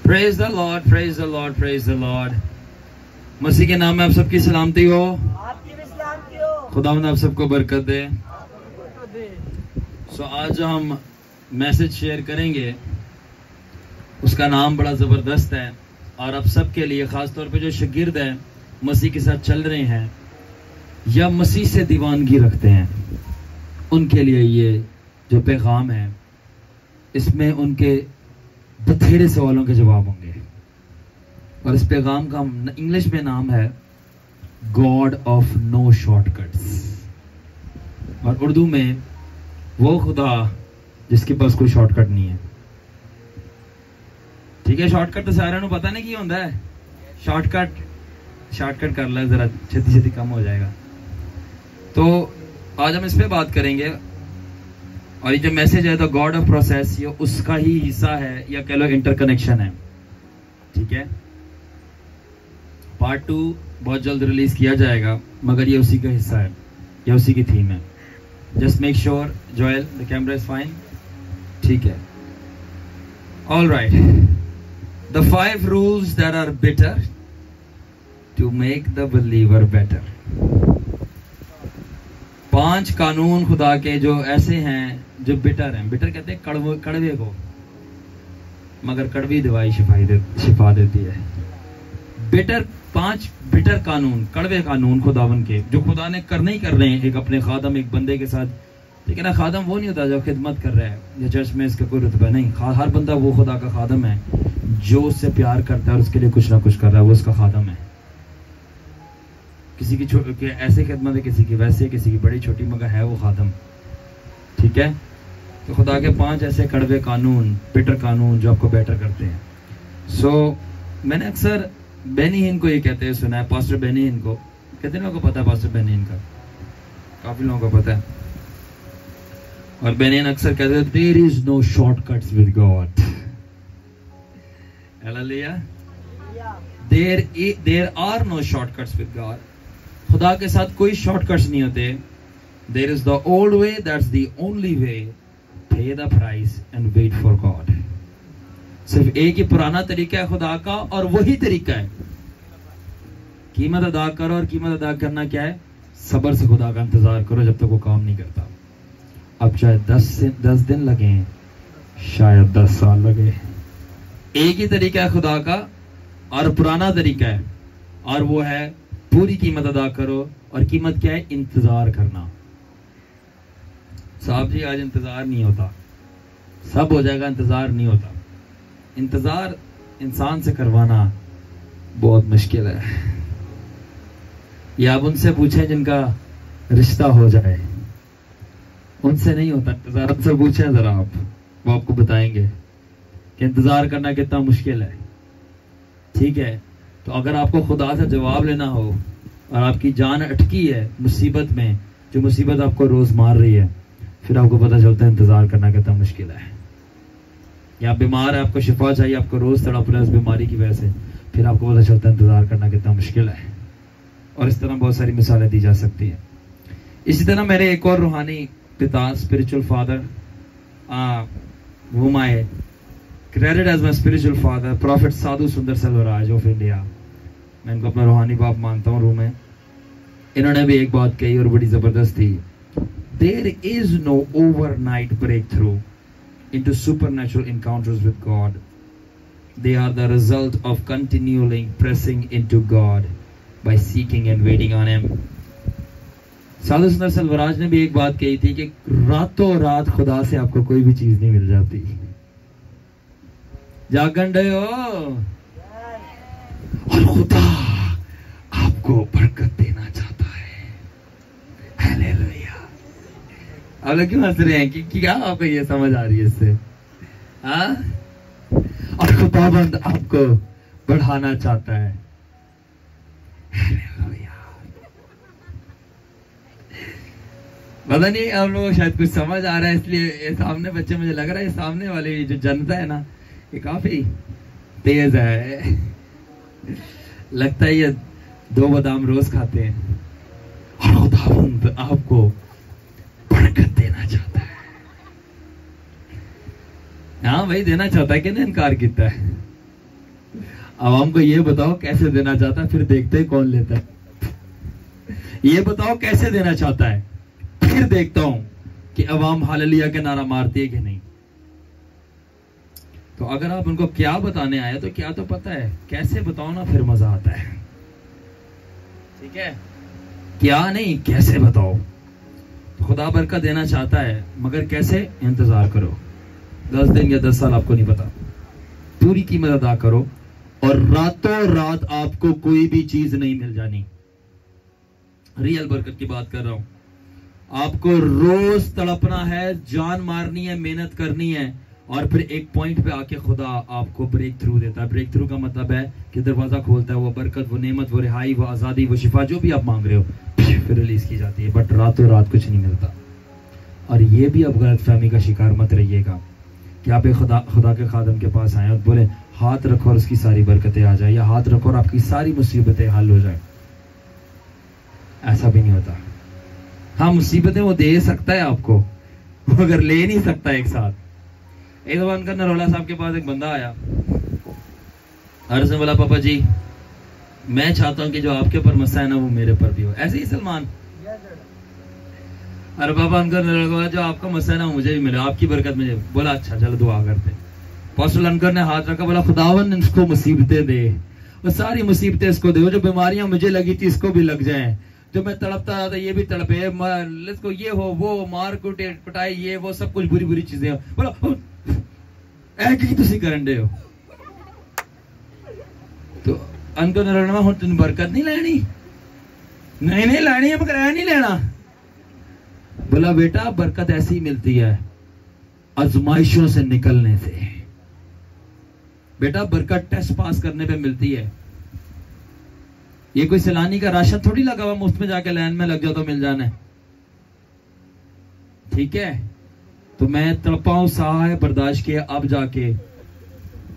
Praise the Lord, praise the Lord, praise the Lord. मसीह के नाम में आप सबकी सलामती हो, आपकी भी सलामती हो। खुदावंद आप सबको बरकत दे। आज जो हम मैसेज शेयर करेंगे उसका नाम बड़ा जबरदस्त है और आप सबके लिए, खास तौर पे जो शागिर्द है, मसीह के साथ चल रहे हैं या मसीह से दीवानगी रखते हैं, उनके लिए ये जो पैगाम है, इसमें उनके बथेरे सवालों के जवाब होंगे। और इस पैगाम का इंग्लिश में नाम है गॉड ऑफ नो शॉर्टकट्स, और उर्दू में वो खुदा जिसके पास कोई शॉर्टकट नहीं है। ठीक है, शॉर्टकट तो सारे को पता नहीं की होता है। शॉर्टकट कर ले जरा, छेती छेती कम हो जाएगा। तो आज हम इस पे बात करेंगे, और ये जो मैसेज है द गॉड ऑफ प्रोसेस, ये उसका ही हिस्सा है या कह लो इंटरकनेक्शन है। ठीक है, पार्ट 2 बहुत जल्द रिलीज किया जाएगा, मगर ये उसी का हिस्सा है या उसी की थीम है। Just make sure Joel the camera is fine. ठीक है, all right. The 5 rules that are better to make the believer better. 5 कानून खुदा के जो ऐसे हैं जो बिटर हैं। बिटर कहते हैं कड़वे को, मगर कड़वी दवाई शिफा देती है। बिटर 5 बिटर कानून, कड़वे कानून खुदावन के, जो खुदा ने करने ही करने हैं एक अपने खादम, एक बंदे के साथ। ठीक है ना, खादम वो नहीं होता जो खिदमत कर रहा है या चर्च में इसका कोई रुतबा नहीं। हर बंदा वो खुदा का खादम है जो उससे प्यार करता है और उसके लिए कुछ ना कुछ कर रहा है, वो उसका खादम है। किसी की ऐसे खिदमत है, किसी की वैसे, किसी की बड़ी छोटी, मगर है वो खादम। ठीक है, तो खुदा के 5 ऐसे कड़वे कानून, बिटर कानून जो आपको बेटर करते हैं। मैंने अक्सर बेनी हिन को ये कहते हैं सुना है, पास्टर बेनी हिन को। कितने लोगों को पता है पास्टर बेनी हिन का? काफी लोगों को पता है। और बेनी हिन अक्सर कहते हैं there is no shortcuts with God. Hallelujah. There are no shortcuts with God. खुदा के साथ कोई शॉर्टकट्स नहीं होते। There is the old way, that's the only way. Pay the price and wait for God. सिर्फ एक ही पुराना तरीका है खुदा का, और वही तरीका है कीमत अदा करो। और कीमत अदा करना क्या है? सब्र से खुदा का इंतजार करो जब तक वो काम नहीं करता। अब चाहे 10 दिन लगे, शायद 10 साल लगे, एक ही तरीका है खुदा का और पुराना तरीका है, और वो है पूरी कीमत अदा करो। और कीमत क्या है? इंतजार करना। साहब जी आज इंतजार नहीं होता, सब हो जाएगा, इंतजार नहीं होता। इंतजार इंसान से करवाना बहुत मुश्किल है। या आप उनसे पूछें जिनका रिश्ता हो जाए, उनसे नहीं होता इंतजार। उनसे पूछें जरा आप, वो आपको बताएंगे कि इंतजार करना कितना मुश्किल है। ठीक है, तो अगर आपको खुदा से जवाब लेना हो और आपकी जान अटकी है मुसीबत में, जो मुसीबत आपको रोज मार रही है, फिर आपको पता चलता है इंतजार करना कितना मुश्किल है। या बीमार है, आपको शिफा चाहिए, आपको रोज तड़प रहा है उस बीमारी की वजह से, फिर आपको पता चलता है इंतजार करना कितना मुश्किल है। और इस तरह बहुत सारी मिसालें दी जा सकती है। इसी तरह मेरे एक और रूहानी पिता, spiritual father, whom I credited as my spiritual father, prophet Sadhu Sundar Selvaraj of India, मैं इनको अपना रूहानी बाप मानता हूँ रूम में। इन्होंने भी एक बात कही और बड़ी जबरदस्त थी। There is no overnight breakthrough into supernatural encounters with God. They are the result of continually pressing into God by seeking and waiting on Him. साधु सुंदर सेल्वराज ने भी एक बात कही थी कि रातों रात खुदा से आपको कोई भी चीज नहीं मिल जाती। जागन डे हो, और खुदा आपको बरकत देना चाहता है। हालेलुया। आप लोग क्यों हंस रहे हैं कि क्या आपको ये समझ आ रही है इससे? हाँ, और खुदाबंद आपको बढ़ाना चाहता है। पता नहीं आप लोगों को शायद कुछ समझ आ रहा है, इसलिए ये सामने बच्चे, मुझे लग रहा है सामने वाली जो जनता है ना, ये काफी तेज है। लगता है ये 2 बादाम रोज खाते हैं, और खुदावंद आपको बरकत देना चाहता है। हाँ भाई, देना चाहता है कि नहीं इनकार किया है? आवाम को ये बताओ कैसे देना चाहता है, फिर देखते हैं कौन लेता है। ये बताओ कैसे देना चाहता है, फिर देखता हूं कि अवाम हालेलुया के नारा मारती है कि नहीं। तो अगर आप उनको क्या बताने आए तो क्या तो पता है, कैसे बताओ ना फिर मजा आता है। ठीक है, क्या नहीं कैसे बताओ। तो खुदा बरकत देना चाहता है, मगर कैसे? इंतजार करो। 10 दिन या 10 साल आपको नहीं पता, पूरी कीमत अदा करो और रातों रात आपको कोई भी चीज नहीं मिल जानी। रियल बरकत की बात कर रहा हूं। आपको रोज तड़पना है, जान मारनी है, मेहनत करनी है, और फिर एक पॉइंट पे आके खुदा आपको ब्रेक थ्रू देता है। ब्रेक थ्रू का मतलब है कि दरवाजा खोलता है, वो बरकत, वो नेमत, वो रिहाई, वो आजादी, वो शिफा, जो भी आप मांग रहे हो फिर रिलीज की जाती है। बट रातों रात कुछ नहीं मिलता। और ये भी अब गलत फहमी का शिकार मत रहिएगा कि आप एक खुदा के खादम के पास आए और बोले हाथ रखो और उसकी सारी बरकतें आ जाए, या हाथ रखो और आपकी सारी मुसीबतें हल हो जाए। ऐसा भी नहीं होता। हाँ, मुसीबतें वो दे सकता है आपको, मगर ले नहीं सकता एक साथ। एक बार उनका नरोला साहब के पास एक बंदा आया, अर्ज में बोला पापा जी मैं चाहता हूं कि जो आपके ऊपर मसला है ना वो मेरे पर भी हो। ऐसे ही सलमान, अरे पापा उनका नरोला जो आपका मसला है ना मुझे भी मिले, आपकी बरकत मुझे। बोला अच्छा चलो दुआ करते। पास्टर अनकर ने हाथ रखा, बोला खुदावन इसको मुसीबतें दे, वो सारी मुसीबतें इसको दे, जो बीमारियां मुझे लगी थी इसको भी लग जाए, जो मैं तड़पता रहा था ये भी तड़पे, इसको ये हो वो मार कुटाई ये वो सब कुछ बुरी बुरी चीजें हो। बोला ऐ तुसी करन दे हो। तो अनकर नरोला हुण तुम बरकत नहीं लेनी? नहीं लेनी है, मगर ऐ नहीं लेना। बोला बेटा बरकत ऐसी मिलती है आजमाइशों से निकलने से। बेटा बरकत टेस्ट पास करने पे मिलती है। ये कोई सैलानी का राशन थोड़ी लगा हुआ मुफ्त में जाके लाइन में लग जाओ तो मिल जाना है। ठीक है, तो मैं तड़पाऊं, सहा है, बर्दाश्त किया, अब जाके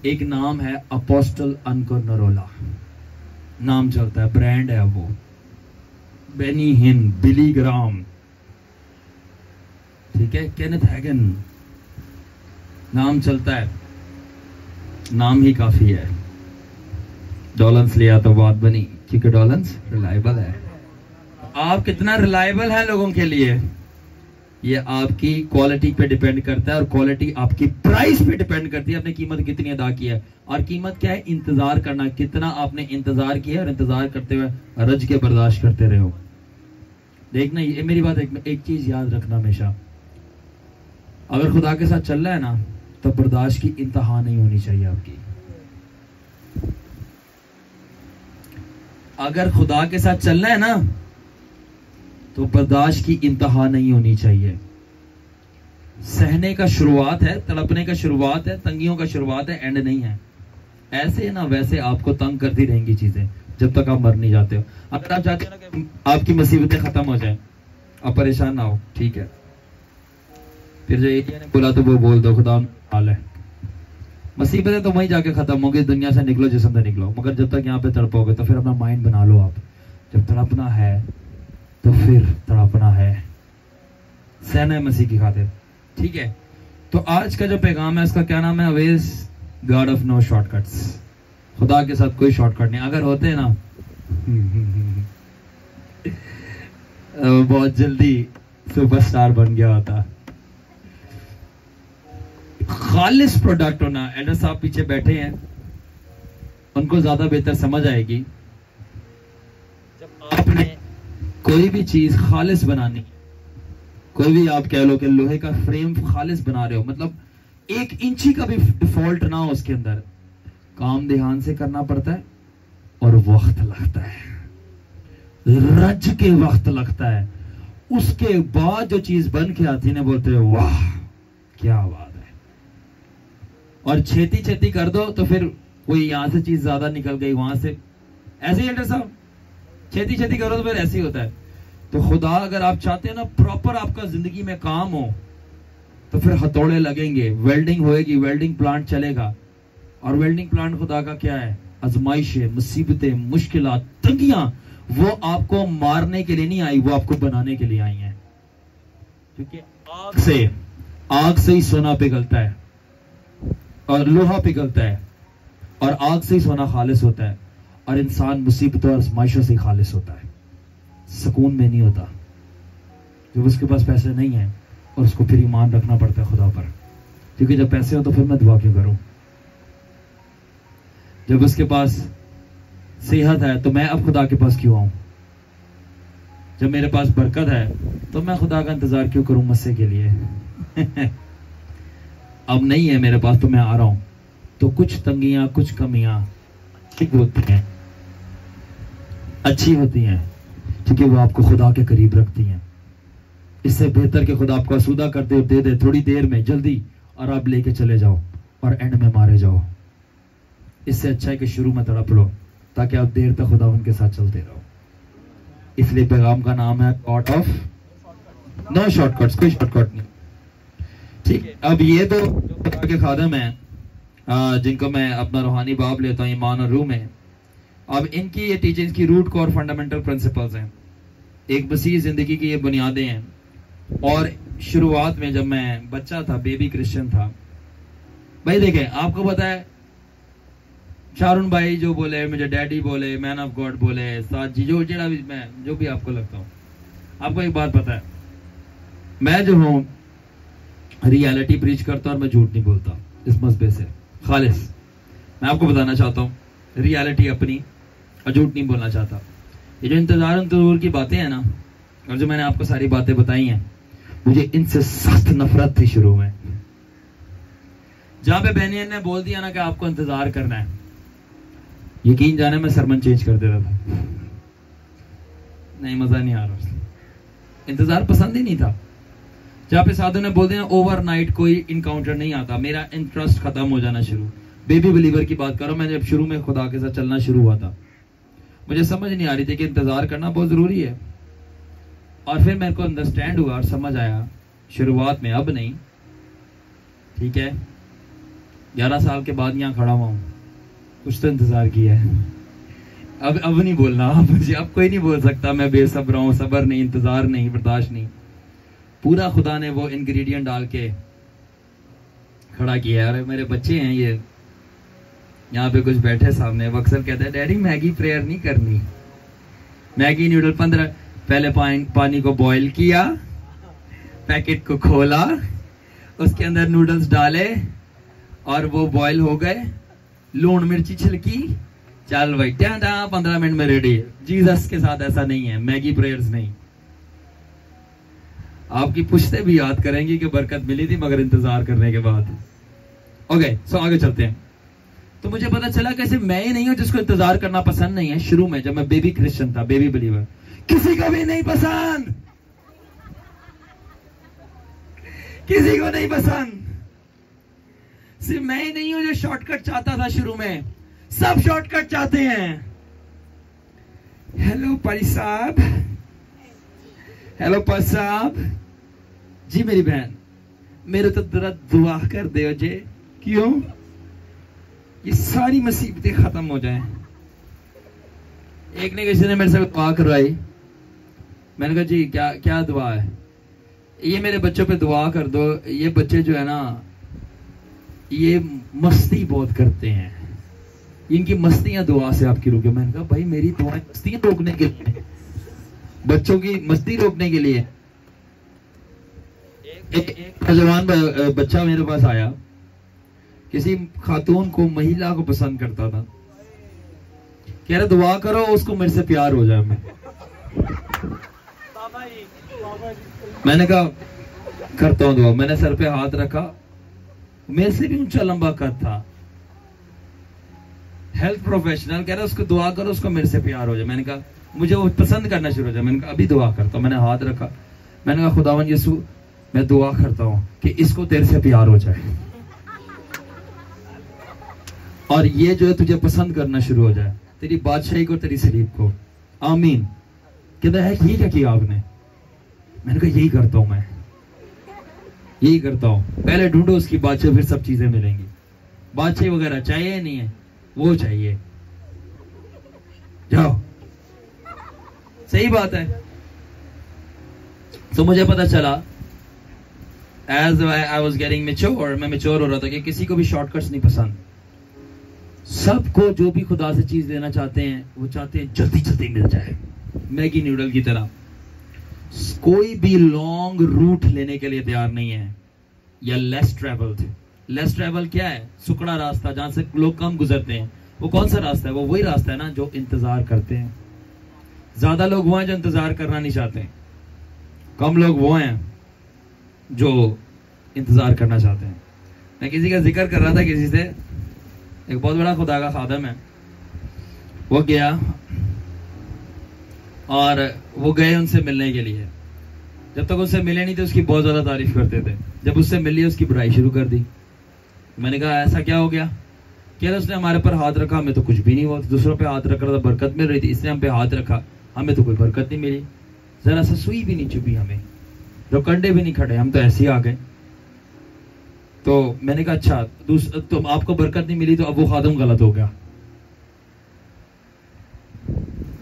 एक नाम है अपोस्टल अनकर नरोला, नाम चलता है, ब्रांड है वो, बेनी हिन, बिली ग्राम, ठीक है, केनेथ हैगन, नाम चलता है, नाम ही काफी है। डॉलन्स लिया तो बात बनी, क्योंकि डॉलन्स रिलायबल है। आप कितना रिलायबल है लोगों के लिए, ये आपकी क्वालिटी पे डिपेंड करता है, और क्वालिटी आपकी प्राइस पे डिपेंड करती है, आपने कीमत कितनी अदा की है। और कीमत क्या है? इंतजार करना, कितना आपने इंतजार किया और इंतजार करते हुए रज के बर्दाश्त करते रहे हो। देखना, ये मेरी बात, एक चीज याद रखना हमेशा, अगर खुदा के साथ चल रहा है ना तो बर्दाश्त की इंतहा नहीं होनी चाहिए आपकी। अगर खुदा के साथ चलना है ना तो बर्दाश्त की इंतहा नहीं होनी चाहिए। सहने का शुरुआत है, तड़पने का शुरुआत है, तंगियों का शुरुआत है, एंड नहीं है। ऐसे ना वैसे आपको तंग करती रहेंगी चीजें जब तक आप मर नहीं जाते हो। अगर आप चाहते हो ना कि आपकी मुसीबतें खत्म हो जाए, आप परेशान ना हो, ठीक है, फिर जो एलिया ने बोला तो वो बोल दो खुदा हाल है। मुसीबतें तो वहीं जाके खत्म होगी, दुनिया से निकलो जिस्म से निकलो, मगर जब तक यहाँ पे तड़पोगे तो फिर अपना माइंड बना लो आप, जब तड़पना है तो फिर तड़पना है, सहना है मसीह की खातिर। ठीक है, तो आज का जो पैगाम है उसका क्या नाम है? Always God of no shortcuts. खुदा के साथ कोई शॉर्टकट नहीं, अगर होते ना बहुत जल्दी सुपरस्टार बन गया होता। खालिस प्रोडक्ट होना, एल्डर साहब पीछे बैठे हैं, उनको ज्यादा बेहतर समझ आएगी। जब आपने कोई भी चीज खालिस बनानी, कोई भी आप कह लो कि लोहे का फ्रेम खालिस बना रहे हो, मतलब 1 इंची का भी डिफॉल्ट ना हो उसके अंदर, काम ध्यान से करना पड़ता है और वक्त लगता है, रज के वक्त लगता है। उसके बाद जो चीज बन के आती है ना, बोलते हैं वाह क्या बात है। और छेती छेती कर दो तो फिर कोई यहां से चीज ज्यादा निकल गई, वहां से ऐसे ही। एल्डर साहब छेती छेती करो तो फिर ऐसे ही होता है। तो खुदा अगर आप चाहते हैं ना प्रॉपर आपका जिंदगी में काम हो, तो फिर हथौड़े लगेंगे, वेल्डिंग होएगी, वेल्डिंग प्लांट चलेगा। और वेल्डिंग प्लांट खुदा का क्या है? आजमाइशें, मुसीबतें, मुश्किलात, तंगियां, वो आपको मारने के लिए नहीं आई, वो आपको बनाने के लिए आई हैं। क्योंकि आग से ही सोना पिघलता है और लोहा पिघलता है, और आग से ही सोना खालिस होता है, और इंसान मुसीबतों और आजमाइशों से ही खालिस होता है, सुकून में नहीं होता। जब उसके पास पैसे नहीं है और उसको फिर ईमान रखना पड़ता है खुदा पर, क्योंकि जब पैसे हो तो फिर मैं दुआ क्यों करूं। जब उसके पास सेहत है तो मैं अब खुदा के पास क्यों आऊं। जब मेरे पास बरकत है तो मैं खुदा का इंतजार क्यों करूं मस्से के लिए। अब नहीं है मेरे पास तो मैं आ रहा हूं। तो कुछ तंगियां, कुछ कमियां ठीक होती हैं, अच्छी होती हैं, क्योंकि वो आपको खुदा के करीब रखती हैं। इससे बेहतर कि खुदा आपको आसूदा कर दे थोड़ी देर में, जल्दी, और आप लेके चले जाओ और एंड में मारे जाओ। इससे अच्छा है कि शुरू में तड़प लो, ताकि आप देर तक खुदा उनके साथ चलते रहो। इसलिए पैगाम का नाम है गॉड ऑफ नो शॉर्टकट्स, कोई शॉर्टकट नहीं। ठीक है, अब ये तो खुदा के खादम हैं जिनको मैं अपना रूहानी बाप लेता हूँ ईमान और रूह में। अब इनकी ये टीचिंग्स की रूट कोर फंडामेंटल प्रिंसिपल्स हैं, एक मसीह जिंदगी की ये बुनियादें हैं। और शुरुआत में जब मैं बच्चा था, बेबी क्रिश्चियन था, भाई देखें, आपको पता है शारून भाई जो बोले, मुझे डैडी बोले, मैन ऑफ गॉड बोले, साजी, जो भी आपको लगता हूँ, आपको एक बात पता है, मैं जो हूं रियलिटी प्रीच करता हूं और मैं झूठ नहीं बोलता इस मसबे से, खालिस। मैं आपको बताना चाहता हूँ रियलिटी अपनी, और झूठ नहीं बोलना चाहता। ये जो इंतजार की बातें हैं ना, और जो मैंने आपको सारी बातें बताई हैं, मुझे इनसे सख्त नफरत थी शुरू में। जहां पे बेनियन ने बोल दिया ना कि आपको इंतजार करना है, यकीन जाने में सरमन चेंज कर देता था। नहीं, मजा नहीं आ रहा, इंतजार पसंद ही नहीं था। जहां पे साधु ने बोल दिया ओवरनाइट कोई इनकाउंटर नहीं आता, मेरा इंटरेस्ट खत्म हो जाना शुरू। बेबी बिलीवर की बात करो, मैं जब शुरू में खुदा के साथ चलना शुरू हुआ था, मुझे समझ नहीं आ रही थी कि इंतजार करना बहुत जरूरी है। और फिर मेरे को अंडरस्टैंड हुआ और समझ आया, शुरुआत में, अब नहीं, ठीक है, 11 साल के बाद यहाँ खड़ा हुआ हूं, कुछ तो इंतजार किया है। अब नहीं बोलना मुझे, अब कोई नहीं बोल सकता मैं बेसब्र हूं, सब्र नहीं, इंतजार नहीं, बर्दाश्त नहीं। पूरा खुदा ने वो इंग्रेडिएंट डाल के खड़ा किया है। और मेरे बच्चे हैं ये यहाँ पे कुछ बैठे सामने, वो अक्सर कहते हैं डैडी मैगी प्रेयर नहीं करनी। मैगी नूडल 15, पहले पानी को बॉईल किया, पैकेट को खोला, उसके अंदर नूडल्स डाले और वो बॉईल हो गए, लून मिर्ची छिलकी, चल भाई 15 मिनट में रेडी है। जीसस के साथ ऐसा नहीं है, मैगी प्रेयर्स नहीं। आपकी पुश्ते भी याद करेंगी कि बरकत मिली थी मगर इंतजार करने के बाद। ओके, सो आगे चलते हैं। तो मुझे पता चला कि सिर्फ मैं ही नहीं हूं जिसको इंतजार करना पसंद नहीं है। शुरू में जब मैं बेबी क्रिश्चियन था, बेबी बिलीवर, किसी को भी नहीं पसंद, किसी को नहीं पसंद। सिर्फ मैं ही नहीं हूं जो शॉर्टकट चाहता था शुरू में, सब शॉर्टकट चाहते हैं। हेलो पारी साहब, हेलो पारी साहब जी, मेरी बहन, मेरे तो जरा दुआ कर दे जे, क्यों? ये सारी मुसीबतें खत्म हो जाएं। एक ने किसी ने मेरे से दुआ करवाई, मैंने कहा जी क्या क्या दुआ है? ये मेरे बच्चों पे दुआ कर दो, ये बच्चे जो है ना ये मस्ती बहुत करते हैं, इनकी मस्तियां दुआ से आपकी रुके। मैंने कहा भाई मेरी दुआ मस्ती रोकने के लिए, बच्चों की मस्ती रोकने के लिए। एक नौजवान बच्चा मेरे पास आया, किसी खातून को, महिला को पसंद करता था, कह रहे दुआ करो उसको मेरे से प्यार हो जाए। मैंने कहा करता हूं दुआ। मैंने सर पे हाथ रखा, मेरे से भी ऊंचा लंबा कद था, हेल्थ प्रोफेशनल, कह रहा उसको दुआ करो उसको मेरे से प्यार हो जाए। मैंने कहा मुझे वो पसंद करना शुरू हो जाए। मैंने कहा अभी दुआ करता हूं। मैंने हाथ रखा, मैंने कहा खुदावन यीशु मैं दुआ करता हूं कि इसको तेरे से प्यार हो जाए और ये जो है तुझे पसंद करना शुरू हो जाए, तेरी बादशाही को, तेरी सलीब को। आमीन। कहता है ये क्या किया आपने? मैंने कहा यही करता हूं, मैं यही करता हूं। पहले ढूंढो उसकी बादशाही, फिर सब चीजें मिलेंगी। बादशाही वगैरह चाहिए नहीं है, वो चाहिए। जाओ, सही बात है। तो मुझे पता चला as I was getting mature, मैं मेच्योर हो रहा था कि किसी को भी शॉर्टकट्स नहीं पसंद। सबको जो भी खुदा से चीज लेना चाहते हैं वो चाहते हैं जल्दी जल्दी मिल जाए, मैगी नूडल की तरह। कोई भी लॉन्ग रूट लेने के लिए तैयार नहीं है, या लेस ट्रेवल्ड। लेस ट्रेवल क्या है? सुकड़ा रास्ता जहां से लोग कम गुजरते हैं। वो कौन सा रास्ता है? वो वही रास्ता है ना जो इंतजार करते हैं। ज्यादा लोग वो हैं जो इंतजार करना नहीं चाहते, कम लोग वो हैं जो इंतजार करना चाहते हैं। मैं किसी का जिक्र कर रहा था किसी से, एक बहुत बड़ा खुदा का खादम है, वो गया और वो गए उनसे मिलने के लिए। जब तक उससे मिले नहीं थे उसकी बहुत ज्यादा तारीफ करते थे, जब उससे मिल लिया उसकी बुराई शुरू कर दी। मैंने कहा ऐसा क्या हो गया? क्या उसने हमारे पर हाथ रखा, हमें तो कुछ भी नहीं हुआ। दूसरों पे हाथ रख रहा था, बरकत मिल रही थी, इसने हम पे हाथ रखा, हमें तो कोई बरकत नहीं मिली, जरा सा सुई भी नहीं चुभी हमें, जो कंडे भी नहीं खड़े, हम तो ऐसे ही आ गए। तो मैंने कहा अच्छा तो आपको बरकत नहीं मिली तो अब वो खादम गलत हो गया।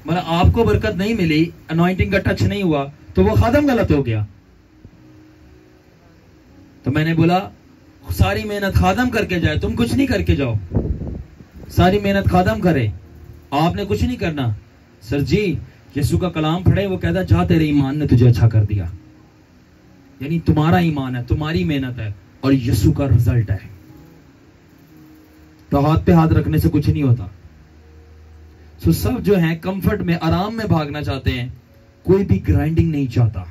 मतलब आपको बरकत नहीं मिली, अनॉइंटिंग का टच नहीं हुआ, तो वो खादम गलत हो गया। तो मैंने बोला सारी मेहनत खादम करके जाए, तुम कुछ नहीं करके जाओ। सारी मेहनत खादम करे, आपने कुछ नहीं करना। सर जी यीशु का कलाम पढ़े, वो कहता जा तेरे ईमान ने तुझे अच्छा कर दिया। यानी तुम्हारा ईमान है, तुम्हारी मेहनत है और यीशु का रिजल्ट है। तो हाथ पे हाथ रखने से कुछ नहीं होता। सो सब जो है कंफर्ट में, आराम में भागना चाहते हैं, कोई भी ग्राइंडिंग नहीं चाहता।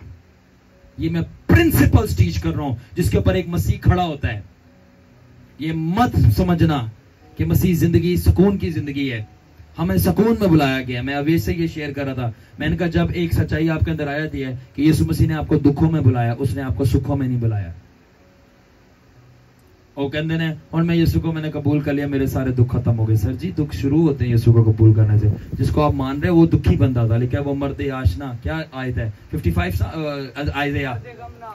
ये मैं प्रिंसिपल्स टीच कर रहा हूं जिसके ऊपर एक मसीह खड़ा होता है। ये मत समझना कि मसीह जिंदगी सुकून की जिंदगी है। हमें सुकून में बुलाया गया। मैं अभी से ये शेयर कर रहा था, मैंने कहा जब एक सच्चाई आपके अंदर आ जाती है कि यीशु मसीह ने आपको दुखों में बुलाया, उसने आपको सुखों में नहीं बुलाया। और कहते हैं और मैं यीशु को मैंने कबूल कर लिया, मेरे सारे दुख खत्म हो गए। सर जी दुख शुरू होते हैं यीशु को कबूल करने से। जिसको आप मान रहे हो वो दुखी बंदा था, लेकिन वो मर्द आशना, क्या आयत है 55 आयत,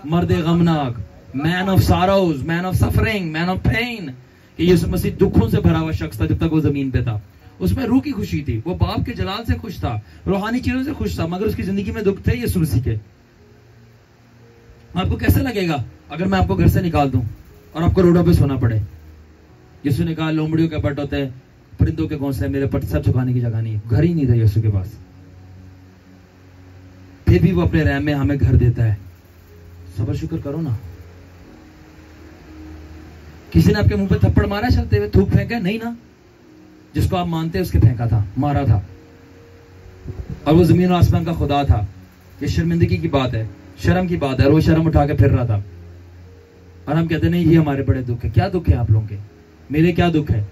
मर्द गमनाक, man of sorrows, man of suffering, man of pain. यीशु मसीह दुखों से भरा हुआ शख्स था जब तक वो जमीन पे था। उसमें रूह की खुशी थी, वो बाप के जलाल से खुश था, रूहानी चीजों से खुश था, मगर उसकी जिंदगी में दुख थे यीशु मसीह के। आपको कैसा लगेगा अगर मैं आपको घर से निकाल दूं और आपको रोडों पे सोना पड़े? यीशु ने कहा लोमड़ियों के पट होते हैं, परिंदों के घोंसले, मेरे पट सब झुकाने की जगह नहीं है। घर ही नहीं था यीशु के पास, फिर भी वो अपने रहम में हमें घर देता है। सबर शुक्र करो ना। किसी ने आपके मुंह पे थप्पड़ मारा चलते हुए, थूक फेंका? नहीं ना। जिसको आप मानते हैं उसके फेंका था, मारा था, और वो जमीन और आसमान का खुदा था। ये शर्मिंदगी की बात है, शर्म की बात है, और वो शर्म उठा के फिर रहा था। और हम कहते नहीं ये हमारे बड़े दुख है। क्या दुख है आप लोगों के? मेरे क्या दुख है?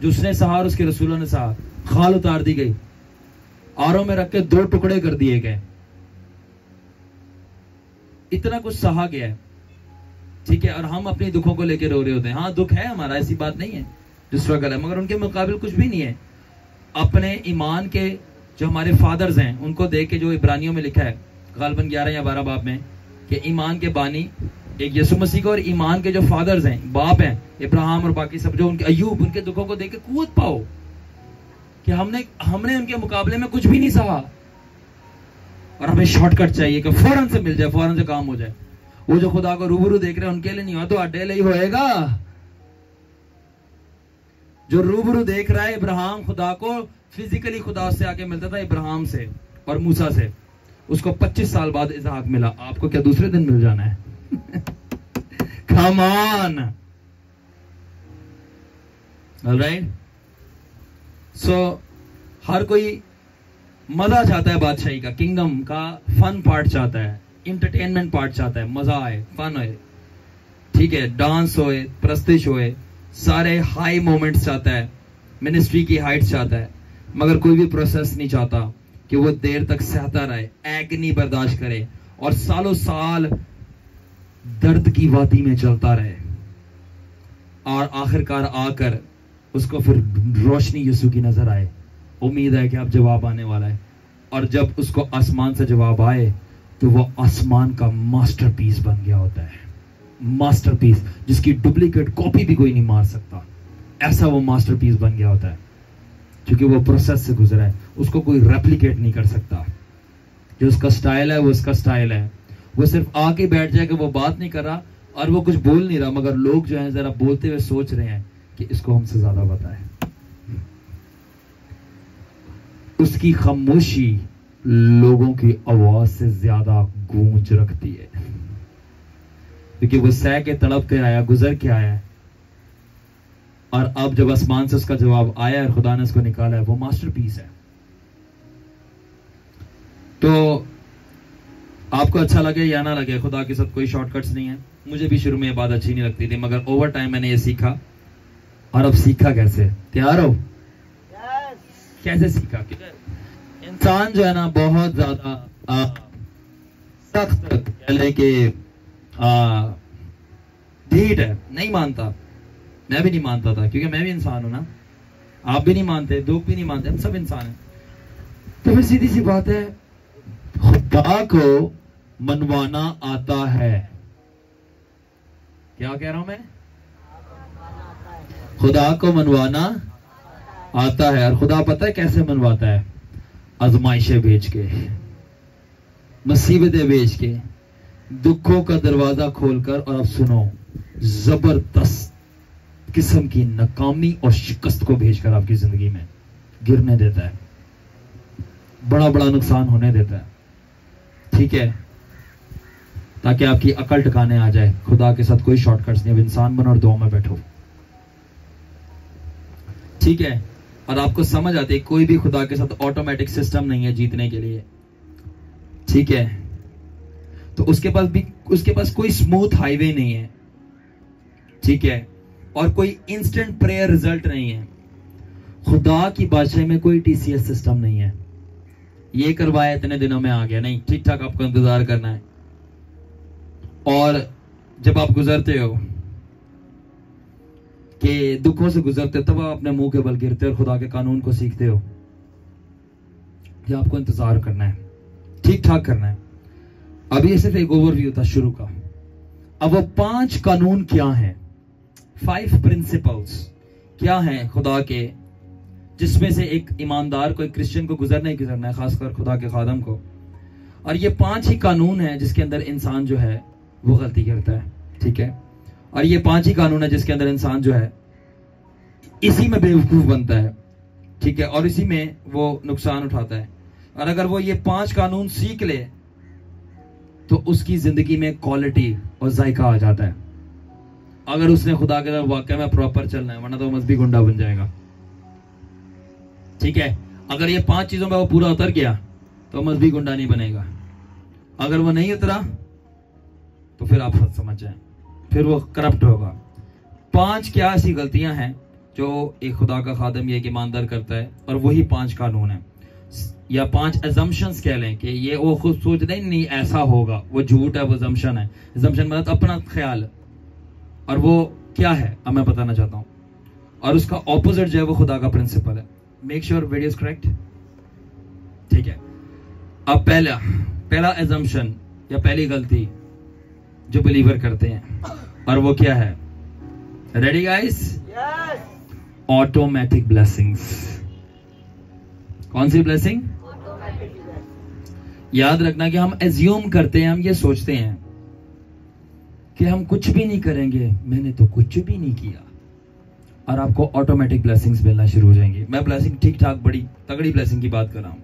जो उसने सहा और उसके रसूलों ने सहा, खाल उतार दी गई, आरों में रख के 2 टुकड़े कर दिए गए, इतना कुछ सहा गया है, ठीक है। और हम अपने दुखों को लेकर रो रहे होते हैं। हाँ दुख है हमारा, ऐसी बात नहीं है, जो स्ट्रगल है, मगर उनके मुकाबले कुछ भी नहीं है। अपने ईमान के जो हमारे फादर्स हैं उनको देख के, जो इब्रानियों में लिखा है गालबन 11 या 12 बाब में, कि ईमान के बानी एक यीशु मसीह को, और ईमान के जो फादर्स हैं, बाप हैं, इब्राहिम और बाकी सब, जो उनके अय्यूब, उनके दुखों को देख के कुव्वत पाओ कि हमने उनके मुकाबले में कुछ भी नहीं सहा। और हमें शॉर्टकट चाहिए कि फौरन से मिल जाए, फौरन से काम हो जाए। वो जो खुदा को रूबरू देख रहे हैं उनके लिए नहीं हुआ तो अड्डे लिए होएगा। जो रूबरू देख रहा है इब्राहिम खुदा को, फिजिकली खुदा से आके मिलता था इब्राहिम से और मूसा से, उसको 25 साल बाद इसहाक मिला। आपको क्या दूसरे दिन मिल जाना है? Come on, alright? So हर कोई मजा चाहता है, बादशाही का, किंगडम का फन पार्ट चाहता है, इंटरटेनमेंट पार्ट चाहता है, मजा आए, फन होए, ठीक है, डांस होए, प्रस्तिश होए, सारे हाई मोमेंट्स चाहता है, मिनिस्ट्री की हाइट्स चाहता है, मगर कोई भी प्रोसेस नहीं चाहता कि वो देर तक सहता रहे, एगनी बर्दाश्त करे और सालों साल दर्द की वादी में चलता रहे, और आखिरकार आकर उसको फिर रोशनी यीशु की नजर आए। उम्मीद है कि अब जवाब आने वाला है, और जब उसको आसमान से जवाब आए तो वो आसमान का मास्टरपीस बन गया होता है। मास्टरपीस जिसकी डुप्लीकेट कॉपी भी कोई नहीं मार सकता, ऐसा वो मास्टरपीस बन गया होता है, क्योंकि वो प्रोसेस से गुजरा है, उसको कोई रेप्लिकेट नहीं कर सकता। जो उसका स्टाइल है वो उसका स्टाइल है, वो सिर्फ आके बैठ जाए कि वो बात नहीं कर रहा और वो कुछ बोल नहीं रहा, मगर लोग जो है जरा बोलते हुए सोच रहे हैं कि इसको हमसे ज्यादा पता है। उसकी खामोशी लोगों की आवाज से ज्यादा गूंज रखती है, क्योंकि वो सह के तड़प के आया, गुजर के आया है, और अब जब आसमान से उसका जवाब आया और खुदा ने उसको निकाला है, वो मास्टरपीस है। तो आपको अच्छा लगे या ना लगे, खुदा के साथ कोई शॉर्टकट्स नहीं है। मुझे भी शुरू में ये बात अच्छी नहीं लगती थी, मगर ओवर टाइम मैंने ये सीखा। और अब सीखा कैसे? तैयार हो? कैसे सीखा? इंसान जो है ना बहुत ज्यादा सख्त कह लें कि ढीठ है, नहीं मानता। मैं भी नहीं मानता था, क्योंकि मैं भी इंसान हूं ना, आप भी नहीं मानते, लोग भी नहीं मानते, हम सब इंसान हैं। तो फिर सीधी सी बात है, खुदा को मनवाना आता है। क्या कह रहा हूं मैं? खुदा को मनवाना आता है। और खुदा पता है कैसे मनवाता है? आजमाइशें भेज के, मुसीबतें भेज के, दुखों का दरवाजा खोलकर, और अब सुनो, जबरदस्त किस्म की नाकामी और शिकस्त को भेजकर आपकी जिंदगी में गिरने देता है, बड़ा बड़ा नुकसान होने देता है, ठीक है, ताकि आपकी अकल ठिकाने आ जाए। खुदा के साथ कोई शॉर्टकट्स नहीं। अब इंसान बनो और दुआ में बैठो, ठीक है। और आपको समझ आती है कोई भी खुदा के साथ ऑटोमेटिक सिस्टम नहीं है जीतने के लिए, ठीक है। तो उसके पास कोई स्मूथ हाईवे नहीं है, ठीक है, और कोई इंस्टेंट प्रेयर रिजल्ट नहीं है। खुदा की बादशाही में कोई टीसीएस सिस्टम नहीं है, ये करवाया इतने दिनों में आ गया, नहीं, ठीक ठाक आपको इंतजार करना है। और जब आप गुजरते हो कि दुखों से गुजरते हो, तब आप अपने मुंह के बल गिरते हो और खुदा के कानून को सीखते हो। ये आपको इंतजार करना है, ठीक ठाक करना है। अभी ये सिर्फ एक ओवरव्यू था शुरू का। अब वो 5 कानून क्या हैं, 5 प्रिंसिपल्स क्या हैं खुदा के, जिसमें से एक ईमानदार को, एक क्रिश्चियन को गुजरना ही गुजरना है, खासकर खुदा के खादम को। और ये 5 ही कानून है जिसके अंदर इंसान जो है वो गलती करता है, ठीक है। और ये 5 ही कानून है जिसके अंदर इंसान जो है इसी में बेवकूफ बनता है, ठीक है, और इसी में वो नुकसान उठाता है। और अगर वो ये 5 कानून सीख ले तो उसकी जिंदगी में क्वालिटी और जायका आ जाता है, अगर उसने खुदा के साथ वाकई में प्रॉपर चलना है, वरना तो मजहबी गुंडा बन जाएगा, ठीक है। अगर ये 5 चीजों में वो पूरा उतर गया तो मजहबी गुंडा नहीं बनेगा। अगर वो नहीं उतरा तो फिर आप समझ जाए, फिर वो करप्ट होगा। 5 क्या ऐसी गलतियां हैं जो एक खुदा का खादम ये ईमानदार करता है, और वही 5 कानून है, या 5 assumptions कह लें कि ये वो खुद सोच रहे नहीं ऐसा होगा, वो झूठ है, वो assumption है। assumption मतलब अपना ख्याल, और वो क्या है अब मैं बताना चाहता हूं। और उसका ऑपोजिट जो है वो खुदा का प्रिंसिपल है। Make sure video is correct, ठीक है। अब पहला assumption या पहली गलती जो बिलीवर करते हैं, और वो क्या है? Ready guys? Automatic blessings. कौन सी ब्लेसिंग? याद रखना कि हम एज्यूम करते हैं, हम ये सोचते हैं कि हम कुछ भी नहीं करेंगे, मैंने तो कुछ भी नहीं किया, और आपको ऑटोमेटिक ब्लेसिंग्स मिलना शुरू हो जाएंगी। मैं ब्लेसिंग ठीक ठाक बड़ी तगड़ी ब्लेसिंग की बात कर रहा हूं,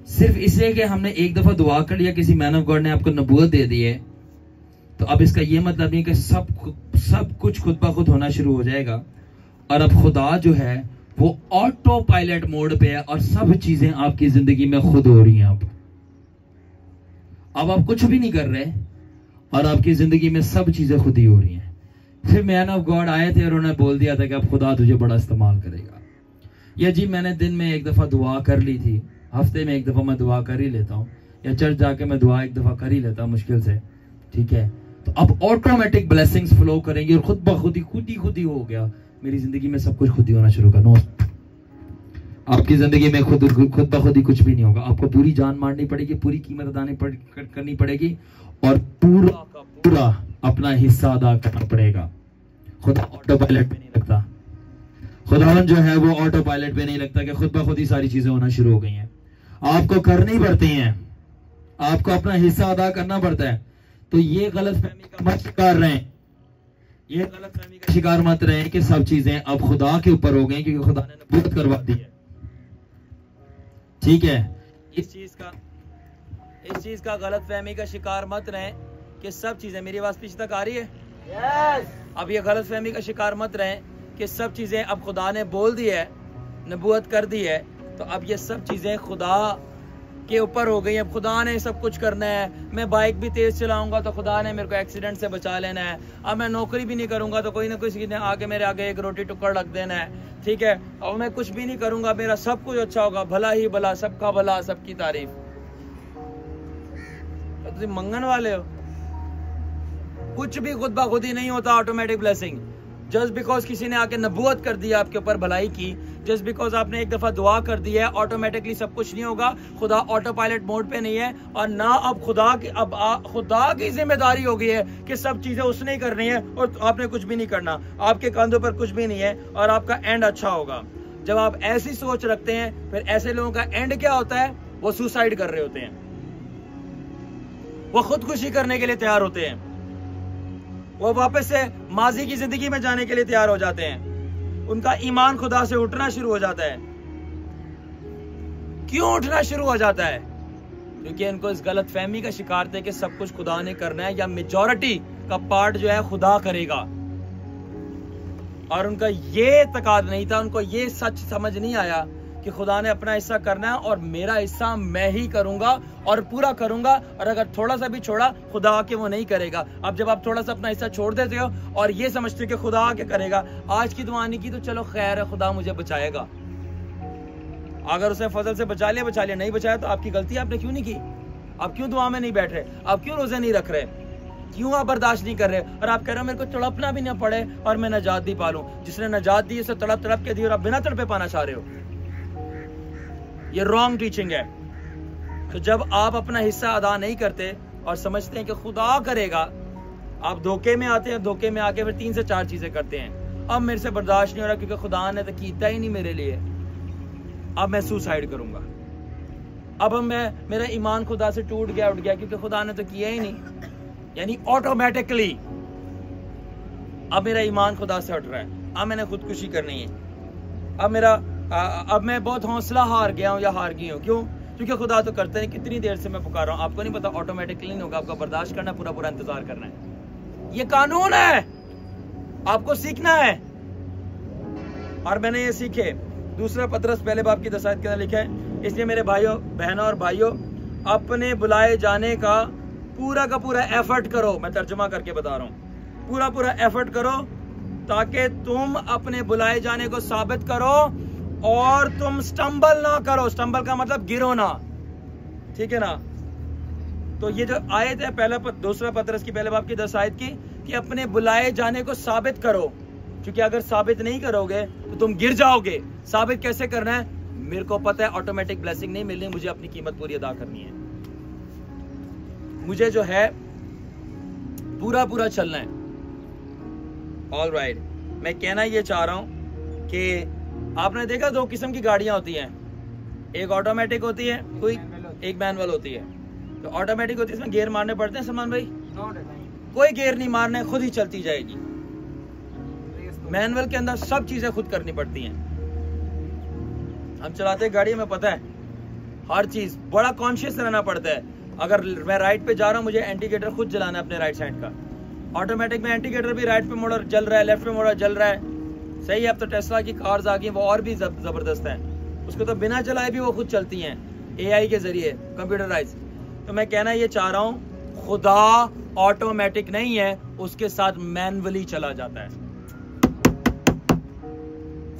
सिर्फ इसलिए कि हमने एक दफा दुआ कर लिया, किसी मैन ऑफ गॉड ने आपको नबूवत दे दी है, तो अब इसका यह मतलब नहीं कि सब कुछ खुद ब खुद होना शुरू हो जाएगा। और अब खुदा जो है वो ऑटो पायलट मोड पे है, और सब चीजें आपकी जिंदगी में खुद हो रही हैं। अब आप कुछ भी नहीं कर रहे, और आपकी जिंदगी में सब चीजें खुद ही हो रही हैं। फिर मैन ऑफ गॉड आए थे और उन्होंने बोल दिया था कि अब खुदा तुझे बड़ा इस्तेमाल करेगा। या जी मैंने दिन में एक दफा दुआ कर ली थी, हफ्ते में एक दफा मैं दुआ कर ही लेता हूँ, या चर्च जाके मैं दुआ एक दफा कर ही लेता हूँ मुश्किल से, ठीक है। तो अब ऑटोमेटिक ब्लेसिंग्स फ्लो करेंगी, और खुद ब खुद ही हो गया, मेरी जिंदगी में सब कुछ खुद ही होना शुरू कर। नो, आपकी जिंदगी में खुद ब खुद ही कुछ भी नहीं होगा। आपको पूरी जान मारनी पड़ेगी, पूरी कीमत अदा करनी पड़ेगी, और पूरा का पूरा अपना हिस्सा अदा करना पड़ेगा। खुदा ऑटो पायलट पे नहीं लगता, खुदावन जो है वो ऑटो पायलट पे नहीं लगता कि खुद ब खुद ही सारी चीजें होना शुरू हो गई हैं। आपको करनी पड़ती हैं, आपको अपना हिस्सा अदा करना पड़ता है। तो ये गलतफहमी का मत शिकार रहें, ये गलतफहमी का शिकार मत रहें कि सब चीजें अब खुदा के ऊपर हो गई, क्योंकि खुदा ने नबूवत करवा दी है। ठीक है, इस चीज का गलत फहमी का शिकार मत रहें कि सब चीजें, मेरी आवाज पीछे तक आ रही है? यस। अब ये गलत फहमी का शिकार मत रहें कि सब चीजें अब खुदा ने बोल दी है, नबूवत कर दी है, तो अब ये सब चीजें खुदा के ऊपर हो गई। अब खुदा ने सब कुछ करना है। मैं बाइक भी तेज चलाऊंगा तो खुदा ने मेरे को एक्सीडेंट से बचा लेना है। अब मैं नौकरी भी नहीं करूंगा तो कोई ना कोई ने आगे मेरे आगे एक रोटी टुकड़ रख देना है, ठीक है। और मैं कुछ भी नहीं करूंगा, मेरा सब कुछ अच्छा होगा, भला ही भला, सबका भला, सबकी तारीफ। तो तुम मंगन वाले हो। कुछ भी खुद ब खुद ही नहीं होता ऑटोमेटिक ब्लेसिंग। जस्ट बिकॉज किसी ने आके नबूवत कर दिया आपके ऊपर भलाई की, जस्ट बिकॉज आपने एक दफा दुआ कर दी है, ऑटोमेटिकली सब कुछ नहीं होगा। खुदा ऑटो पायलट मोड पे नहीं है, और ना अब खुदा की जिम्मेदारी हो गई है कि सब चीजें उसने ही करनी है और आपने कुछ भी नहीं करना, आपके कंधों पर कुछ भी नहीं है और आपका एंड अच्छा होगा। जब आप ऐसी सोच रखते हैं, फिर ऐसे लोगों का एंड क्या होता है? वो सुसाइड कर रहे होते हैं, वो खुदकुशी करने के लिए तैयार होते हैं, वो वापस से माजी की जिंदगी में जाने के लिए तैयार हो जाते हैं। उनका ईमान खुदा से उठना शुरू हो जाता है। क्यों उठना शुरू हो जाता है? क्योंकि इनको इस गलत फहमी का शिकार थे कि सब कुछ खुदा ने करना है, या मेजॉरिटी का पार्ट जो है खुदा करेगा। और उनका ये तकाद नहीं था, उनको ये सच समझ नहीं आया कि खुदा ने अपना हिस्सा करना है और मेरा हिस्सा मैं ही करूंगा और पूरा करूंगा, और अगर थोड़ा सा भी छोड़ा खुदा आके वो नहीं करेगा। अब जब आप थोड़ा सा अपना हिस्सा छोड़ देते हो और ये समझते हो कि खुदा आके करेगा, आज की दुआ नहीं की तो चलो खैर है, खुदा मुझे बचाएगा। अगर उसे फजल से बचा लिया, नहीं बचाया तो आपकी गलती, आपने क्यों नहीं की? आप क्यों दुआ में नहीं बैठ रहे? आप क्यों रोजे नहीं रख रहे? क्यों आप बर्दाश्त नहीं कर रहे? और आप कह रहे हो मेरे को तड़पना भी ना पड़े और मैं नजात भी पालूं। जिसने नजात दी उसे तड़प तड़प के दी और आप बिना तड़पे पाना चाह रहे हो। ये रॉन्ग टीचिंग है। तो जब आप अपना हिस्सा अदा नहीं करते और समझते हैं कि खुदा करेगा, आप धोखे में आते हैं। धोखे में आके फिर 3 से 4 चीजें करते हैं। अब मेरे से बर्दाश्त नहीं हो रहा क्योंकि खुदा ने तो कीता ही नहीं मेरे लिए, अब मैं सुसाइड करूंगा। अब मेरा ईमान खुदा से टूट गया, उठ गया, क्योंकि खुदा ने तो किया ही नहीं। यानी ऑटोमेटिकली अब मेरा ईमान खुदा से हट रहा है। अब मैंने खुदकुशी करनी है। अब मैं बहुत हौसला हार गया हूँ या हार गई हूँ। क्यों? क्योंकि खुदा तो करते हैं। कितनी देर से मैं पुकार रहा हूँ, आपको नहीं पता। ऑटोमेटिकली नहीं होगा, आपका बर्दाश्त करना, पूरा पूरा इंतजार करना है। ये कानून है, आपको सीखना है। और मैंने ये सीखे। दूसरा पतरस पहले बाब की 10 आयत के अंदर लिखा है, इसलिए मेरे भाइयों, बहनों और भाइयों, अपने बुलाए जाने का पूरा एफर्ट करो। मैं तर्जुमा करके बता रहा हूँ। पूरा एफर्ट करो ताकि तुम अपने बुलाए जाने को साबित करो और तुम स्टम्बल ना करो। स्टम्बल का मतलब गिरो ना, ठीक है ना। तो ये जो आयत है दूसरा पतरस की पहले बाब की 10 आयत की, कि अपने बुलाए जाने को साबित करो। क्योंकि अगर साबित नहीं करोगे तो तुम गिर जाओगे। साबित कैसे करना है? मेरे को पता है ऑटोमेटिक ब्लेसिंग नहीं मिलनी, मुझे अपनी कीमत पूरी अदा करनी है। मुझे जो है पूरा चलना है। ऑल राइट, मैं कहना ये चाह रहा हूं कि आपने देखा 2 किस्म की गाड़ियां होती हैं। एक ऑटोमेटिक होती है, कोई एक मैनुअल होती है। तो ऑटोमेटिक होती है, इसमें गियर मारने पड़ते हैं। सलमान भाई, कोई गियर नहीं मारना, खुद ही चलती जाएगी। मैनुअल के अंदर सब चीजें खुद करनी पड़ती हैं। हम चलाते गाड़ी, में पता है हर चीज बड़ा कॉन्शियस रहना पड़ता है। अगर मैं राइट पे जा रहा हूँ, मुझे इंडिकेटर खुद जलाना है अपने राइट साइड का। ऑटोमेटिक में इंडिकेटर भी राइट पे मोड़ा जल रहा है, लेफ्ट पे मोड़ा जल रहा है। सही है। अब तो टेस्ला की कार्स आ गई, वो और भी जबरदस्त है। उसको तो बिना चलाए भी वो खुद चलती हैं, AI के जरिए, कंप्यूटराइज। तो मैं कहना ये चाह रहा हूँ, खुदा ऑटोमेटिक नहीं है, उसके साथ मैनुअली चला जाता है।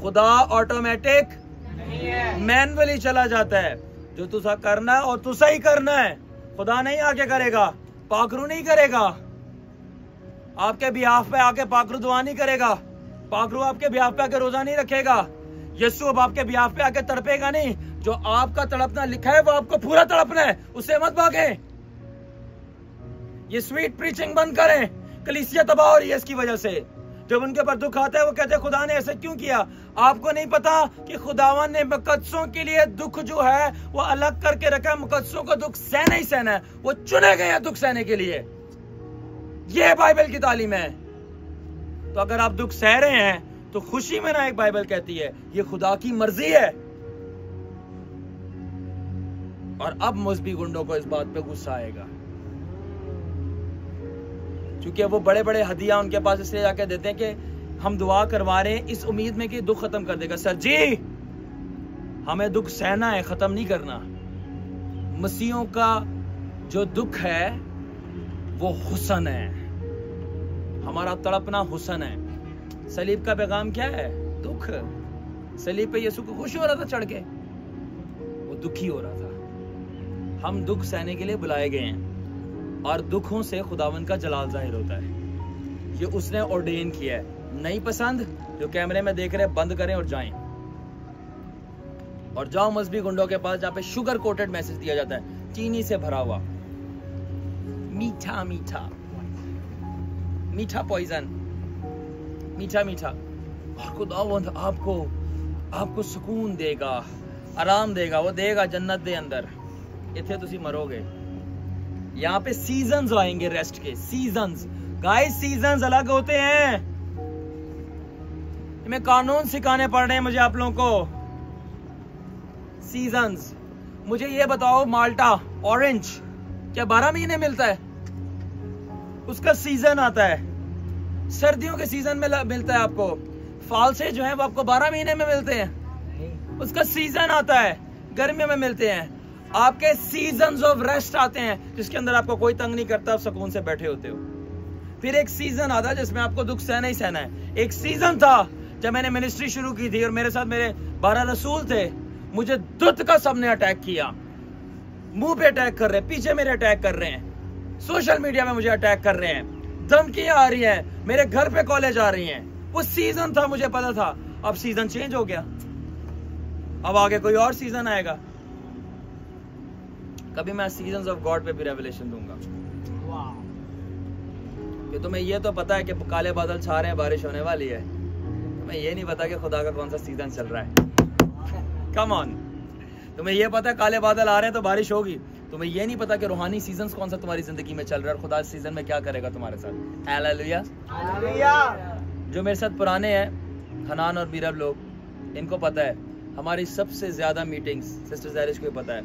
खुदा ऑटोमेटिक मैनुअली चला जाता है। जो तुसा करना है और तुसा ही करना है। खुदा नहीं आके करेगा, पाकरू नहीं करेगा। आपके बिहाफ पे आके पाकरू दुआ नहीं करेगा। पाकरू आपके बिहाफ पे आके रोजा नहीं रखेगा। यीशु अब आपके बिहाफ पे आके तड़पेगा नहीं। जो आपका तड़पना लिखा है वो आपको पूरा तड़पना है, उससे मत भागे। ये स्वीट प्रीचिंग बंद करें। कलीसिया तबाह हो रही है इसकी वजह से। जब उनके ऊपर दुख आता है वो कहते हैं खुदा ने ऐसे क्यों किया। आपको नहीं पता कि खुदावन ने मुकद्दसों के लिए दुख जो है वो अलग करके रखा है। मुकद्दसों को दुख सहना ही सहना है, वो चुने गए हैं दुख सहने के लिए। ये बाइबल की तालीम है। तो अगर आप दुख सह रहे हैं तो खुशी में ना, एक बाइबल कहती है ये खुदा की मर्जी है। और अब मुस्बी गुंडों को इस बात पे गुस्सा आएगा, क्योंकि वो बड़े बड़े हदिया उनके पास इसलिए जाके देते हैं कि हम दुआ करवा रहे हैं इस उम्मीद में कि दुख खत्म कर देगा। सर जी, हमें दुख सहना है, खत्म नहीं करना। मसीहों का जो दुख है वो हुस्न है, हमारा तड़पना हुस्न है। सलीब का पैगाम क्या है? दुख। सलीब पे यीशु को खुश हो रहा था चढ़ के, वो दुखी हो रहा था। हम दुख सहने के लिए बुलाए गए हैं और दुखों से खुदावन का जलाल जाहिर होता है। ये उसने ऑर्डेन किया है। नहीं पसंद जो कैमरे में देख रहे हैं बंद करें और जाएं, और जाओ मजहबी गुंडों के पास जहाँ पे शुगर कोटेड मैसेज दिया जाता है, चीनी से भरा हुआ, मीठा मीठा मीठा पॉइजन, मीठा मीठा। और खुदावंद आपको सुकून देगा, आराम देगा, वो देगा जन्नत दे अंदर। इथे तुसी मरोगे। यहाँ पे सीजन्स आएंगे रेस्ट के, सीजन्स। गाइस, सीजन्स अलग होते हैं। मैं कानून सिखाने पड़ रहे हैं मुझे आप लोगों को। सीजन्स। मुझे ये बताओ, माल्टा ऑरेंज क्या 12 महीने मिलता है? उसका सीजन आता है। सर्दियों के सीजन में मिलता है आपको। फालसे जो है वो आपको 12 महीने में मिलते हैं, उसका सीजन आता है। गर्मियों में मिलते हैं। आपके सीजन्स ऑफ रेस्ट आते हैं जिसके अंदर आपको कोई तंग नहीं करता, आप सुकून से बैठे होते हो। फिर एक सीजन आता है जिसमें आपको दुख सहना ही सहना है। एक सीजन था जब मैंने मिनिस्ट्री शुरू की थी और मेरे साथ मेरे 12 रसूल थे। मुझे दुत का सबने अटैक किया, मुंह पे अटैक कर रहे हैं, पीछे मेरे अटैक कर रहे हैं, सोशल मीडिया में मुझे अटैक कर रहे हैं, धमकियां आ रही हैं, मेरे घर पे कॉलेज आ रही हैं। वो सीजन था, मुझे पता था। अब सीजन चेंज हो गया, अब आगे कोई और सीजन आएगा। कभी मैं सीजन्स ऑफ गॉड पे भी रेवलेशन दूंगा। कि तुम्हें ये तो पता है कि काले बादल छा रहे हैं, बारिश होने वाली है, तुम्हें ये नहीं पता कि खुदा का कौन सा सीजन चल रहा है। Come on. तुम्हें ये पता है काले बादल आ रहे हैं तो बारिश होगी, तुम्हें ये नहीं पता कि रूहानी सीजन्स कौन सा तुम्हारी जिंदगी में चल रहा है और खुदा इस सीजन में क्या करेगा तुम्हारे साथ। हालेलुया। जो मेरे साथ पुराने हैं, हनान और बीरब लोग, इनको पता है हमारी सबसे ज्यादा मीटिंग्स सिस्टर जैरिश को पता है,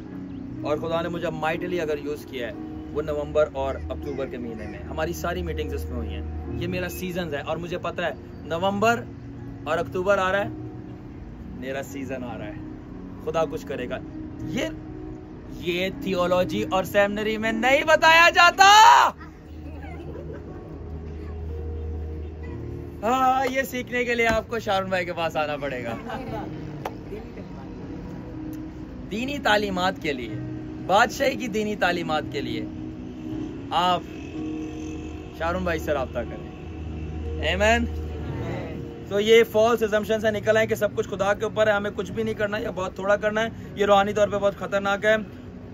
और खुदा ने मुझे माइटली अगर यूज किया है वो नवंबर और अक्टूबर के महीने में हमारी सारी मीटिंग्स इसमें हुई हैं। ये मेरा सीजन है और मुझे पता है नवंबर और अक्टूबर आ रहा है, मेरा सीजन आ रहा है, खुदा कुछ करेगा। ये थियोलॉजी और सेमिनरी में नहीं बताया जाता। हाँ, ये सीखने के लिए आपको शारून भाई के पास आना पड़ेगा। दीनी तालीमात के लिए, बादशाही की दीनी तालीमात के लिए आप शारून भाई से रब्ता करें। आमीन। तो ये फॉल्स असम्पशन से निकल आए कि सब कुछ खुदा के ऊपर है, हमें कुछ भी नहीं करना या बहुत थोड़ा करना है। ये रूहानी तौर पे बहुत खतरनाक है।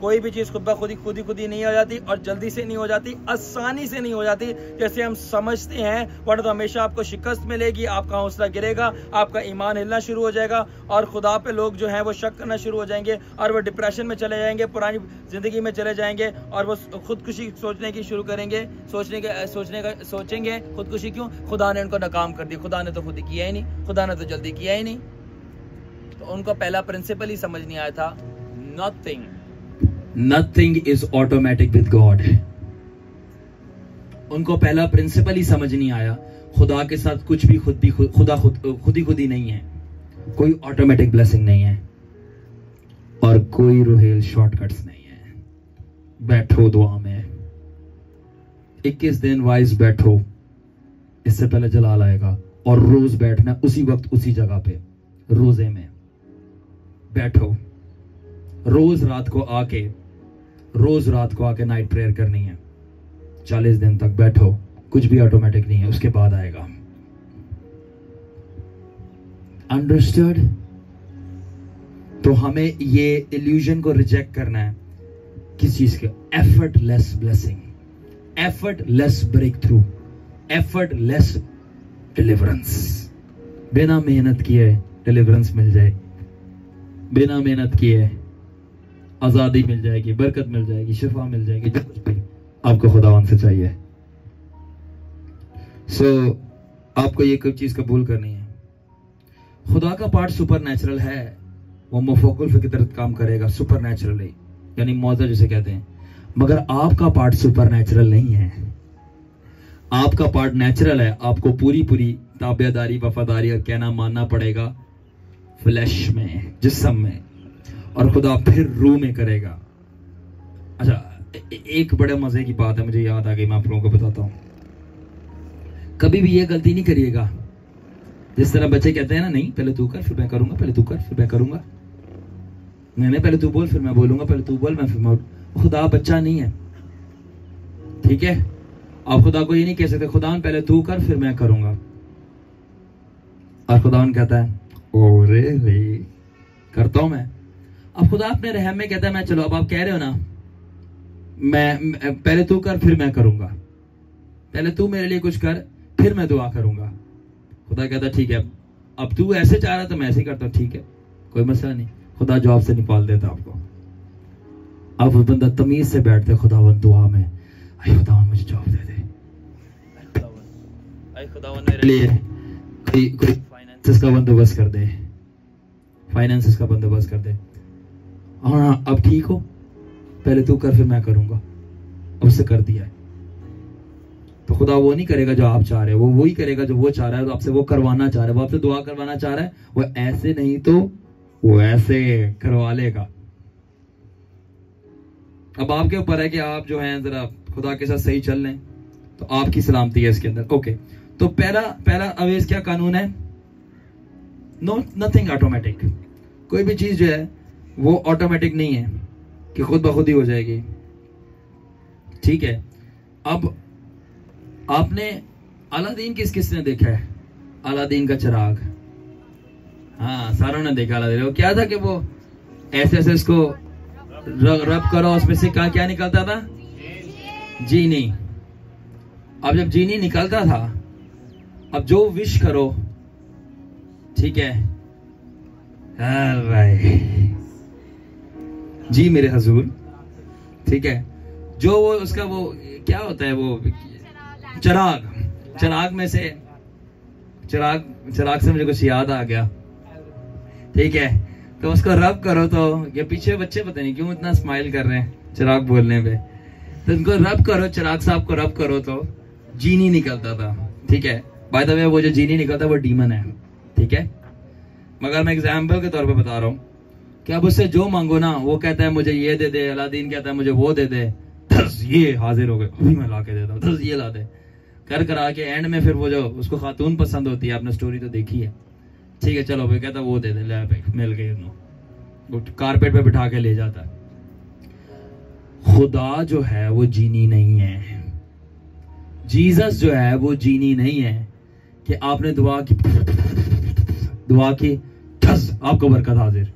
कोई भी चीज़ खुद ब खुद ही नहीं हो जाती, और जल्दी से नहीं हो जाती, आसानी से नहीं हो जाती जैसे हम समझते हैं। वरना तो हमेशा आपको शिकस्त मिलेगी, आपका हौसला गिरेगा, आपका ईमान हिलना शुरू हो जाएगा, और खुदा पे लोग जो हैं वो शक करना शुरू हो जाएंगे, और वो डिप्रेशन में चले जाएंगे, पुरानी ज़िंदगी में चले जाएंगे, और वो खुदकुशी सोचने की शुरू करेंगे। सोचेंगे खुदकुशी क्यों? खुदा ने उनको नाकाम कर दी, खुदा ने तो खुद किया ही नहीं, खुदा ने तो जल्दी किया ही नहीं। तो उनको पहला प्रिंसिपल ही समझ नहीं आया था, Nothing is automatic with God। उनको पहला प्रिंसिपल ही समझ नहीं आया, खुदा के साथ कुछ भी खुद ही नहीं है। कोई ऑटोमेटिक ब्लेसिंग नहीं है और कोई रोहेल शॉर्टकट्स नहीं है। बैठो दुआ में 21 दिन वाइज बैठो, इससे पहले जलाल आएगा, और रोज बैठना उसी वक्त उसी जगह पे, रोजे में बैठो। रोज रात को आके नाइट प्रेयर करनी है। 40 दिन तक बैठो, कुछ भी ऑटोमेटिक नहीं है, उसके बाद आएगा। अंडरस्टूड? तो हमें ये इल्यूजन को रिजेक्ट करना है। किस चीज के? Effortless blessing, effortless breakthrough, effortless deliverance. बिना मेहनत किए डिलीवरेंस मिल जाए, बिना मेहनत किए आजादी मिल जाएगी, बरकत मिल जाएगी, शिफा मिल जाएगी, जो कुछ भी आपको खुदावन से चाहिए। आपको ये कोई चीज कबूल करनी है। खुदा का पार्ट सुपर नेचुरल है, वो मुफक्कुल की तरह काम करेगा सुपर नेचुरली। यानी मौजा जिसे कहते हैं, मगर आपका पार्ट सुपर नेचुरल नहीं है। आपका पार्ट नेचुरल है, आपको पूरी पूरी ताबेदारी, वफादारी और कहना मानना पड़ेगा फ्लैश में, जिस्म में, और खुदा फिर रूह में करेगा। अच्छा, एक बड़े मजे की बात है, मुझे याद आ गई, मैं आप लोगों को बताता हूं। कभी भी ये गलती नहीं करिएगा जिस तरह बच्चे कहते हैं ना, नहीं पहले तू कर फिर मैं करूंगा, पहले तू कर फिर मैं करूंगा, नहीं पहले तू बोल फिर मैं बोलूंगा, पहले तू बोल मैं फिर मैं। खुदा बच्चा नहीं है, ठीक है? आप खुदा को ये नहीं कह सकते खुदा पहले तू कर फिर मैं करूंगा, और खुदा कहता है ओ रे रे करता हूं मैं। अब खुदा अपने रहम में कहता है मैं, चलो अब आप कह रहे हो ना मैं पहले तू कर फिर मैं करूंगा, पहले तू मेरे लिए कुछ कर फिर मैं दुआ करूंगा। खुदा कहता ठीक है, अब तू ऐसे चाह रहा तो मैं ऐसे ही करता हूं, ठीक है कोई मसला नहीं। खुदा जॉब से निकाल देता आपको। अब वो बंदा तमीज से बैठते खुदावन दुआ में, अरे खुदावन मुझे जॉब दे दे, अरे खुदावन मेरे लिए कोई फाइनेंसेस का बंदोबस्त कर दे, फाइनेंसेस का बंदोबस्त कर दे। हाँ अब ठीक हो, पहले तू कर फिर मैं करूंगा, अब उससे कर दिया है। तो खुदा वो नहीं करेगा जो आप चाह रहे हो, वो वही करेगा जो वो चाह रहा है, तो आपसे वो करवाना चाह रहा है, वो आपसे दुआ करवाना चाह रहा है, वो ऐसे नहीं तो वो ऐसे करवा लेगा। अब आपके ऊपर है कि आप जो हैं जरा खुदा के साथ सही चल लें, तो आपकी सलामती है इसके अंदर। ओके, तो पहला अवेज क्या कानून है? No nothing automatic. कोई भी चीज जो है वो ऑटोमेटिक नहीं है कि खुद ब खुद ही हो जाएगी, ठीक है? अब आपने अलादीन किसने देखा है? अलादीन का चिराग, हाँ सारों ने देखा अलादीन। वो क्या था कि वो ऐसे ऐसे इसको रब करो, उसमें से क्या निकलता था? जीनी। अब जब जीनी निकलता था, अब जो विश करो, ठीक है भाई जी मेरे हजूर, ठीक है, जो वो उसका वो क्या होता है, वो चिराग में से चिराग से मुझे कुछ याद आ गया, ठीक है? तो उसको रब करो, तो ये पीछे बच्चे पता नहीं क्यों इतना स्माइल कर रहे हैं चिराग बोलने पे, तो उनको रब करो, चिराग साहब को रब करो तो जीनी निकलता था, ठीक है? बाय द वे वो जो जीनी निकलता है वो डीमन है, ठीक है? मगर मैं एग्जाम्पल के तौर पे बता रहा हूँ कि अब उससे जो मांगो ना, वो कहता है मुझे ये दे दे, अलादीन कहता है मुझे वो दे दे, ये हाजिर हो गए, अभी मैं ला के देता हूँ, ये ला दे, कर करा के एंड में फिर वो जो उसको खातून पसंद होती है, आपने स्टोरी तो देखी है, ठीक है? चलो भाई कहता वो दे दे, ले भाई मिल गई, वो कारपेट पे बिठा के ले जाता है। खुदा जो है वो जीनी नहीं है, जीसस जो है वो जीनी नहीं है कि आपने दुआ की ठस आपको बरकत हाजिर।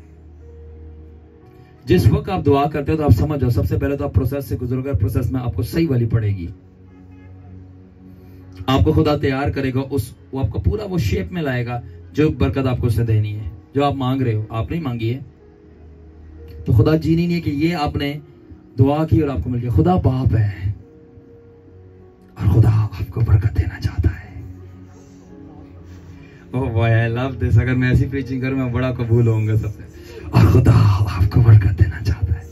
जिस वक्त आप दुआ करते हो तो आप समझ जाओ, सबसे पहले तो आप प्रोसेस से गुजरोगे, प्रोसेस में आपको सही वाली पड़ेगी, आपको खुदा तैयार करेगा, वो आपको पूरा वो शेप में लाएगा जो बरकत आपको उससे देनी है, जो आप मांग रहे हो, आपने मांगी है। तो खुदा जीनी नहीं है कि ये आपने दुआ की और आपको मिल गया। खुदा बाप है और खुदा आपको बरकत देना चाहता है। Oh boy I love this. अगर मैं ऐसी प्रीचिंग करूं मैं बड़ा कबूल होऊंगा सबसे। और खुदा आपको बरकत देना चाहता है।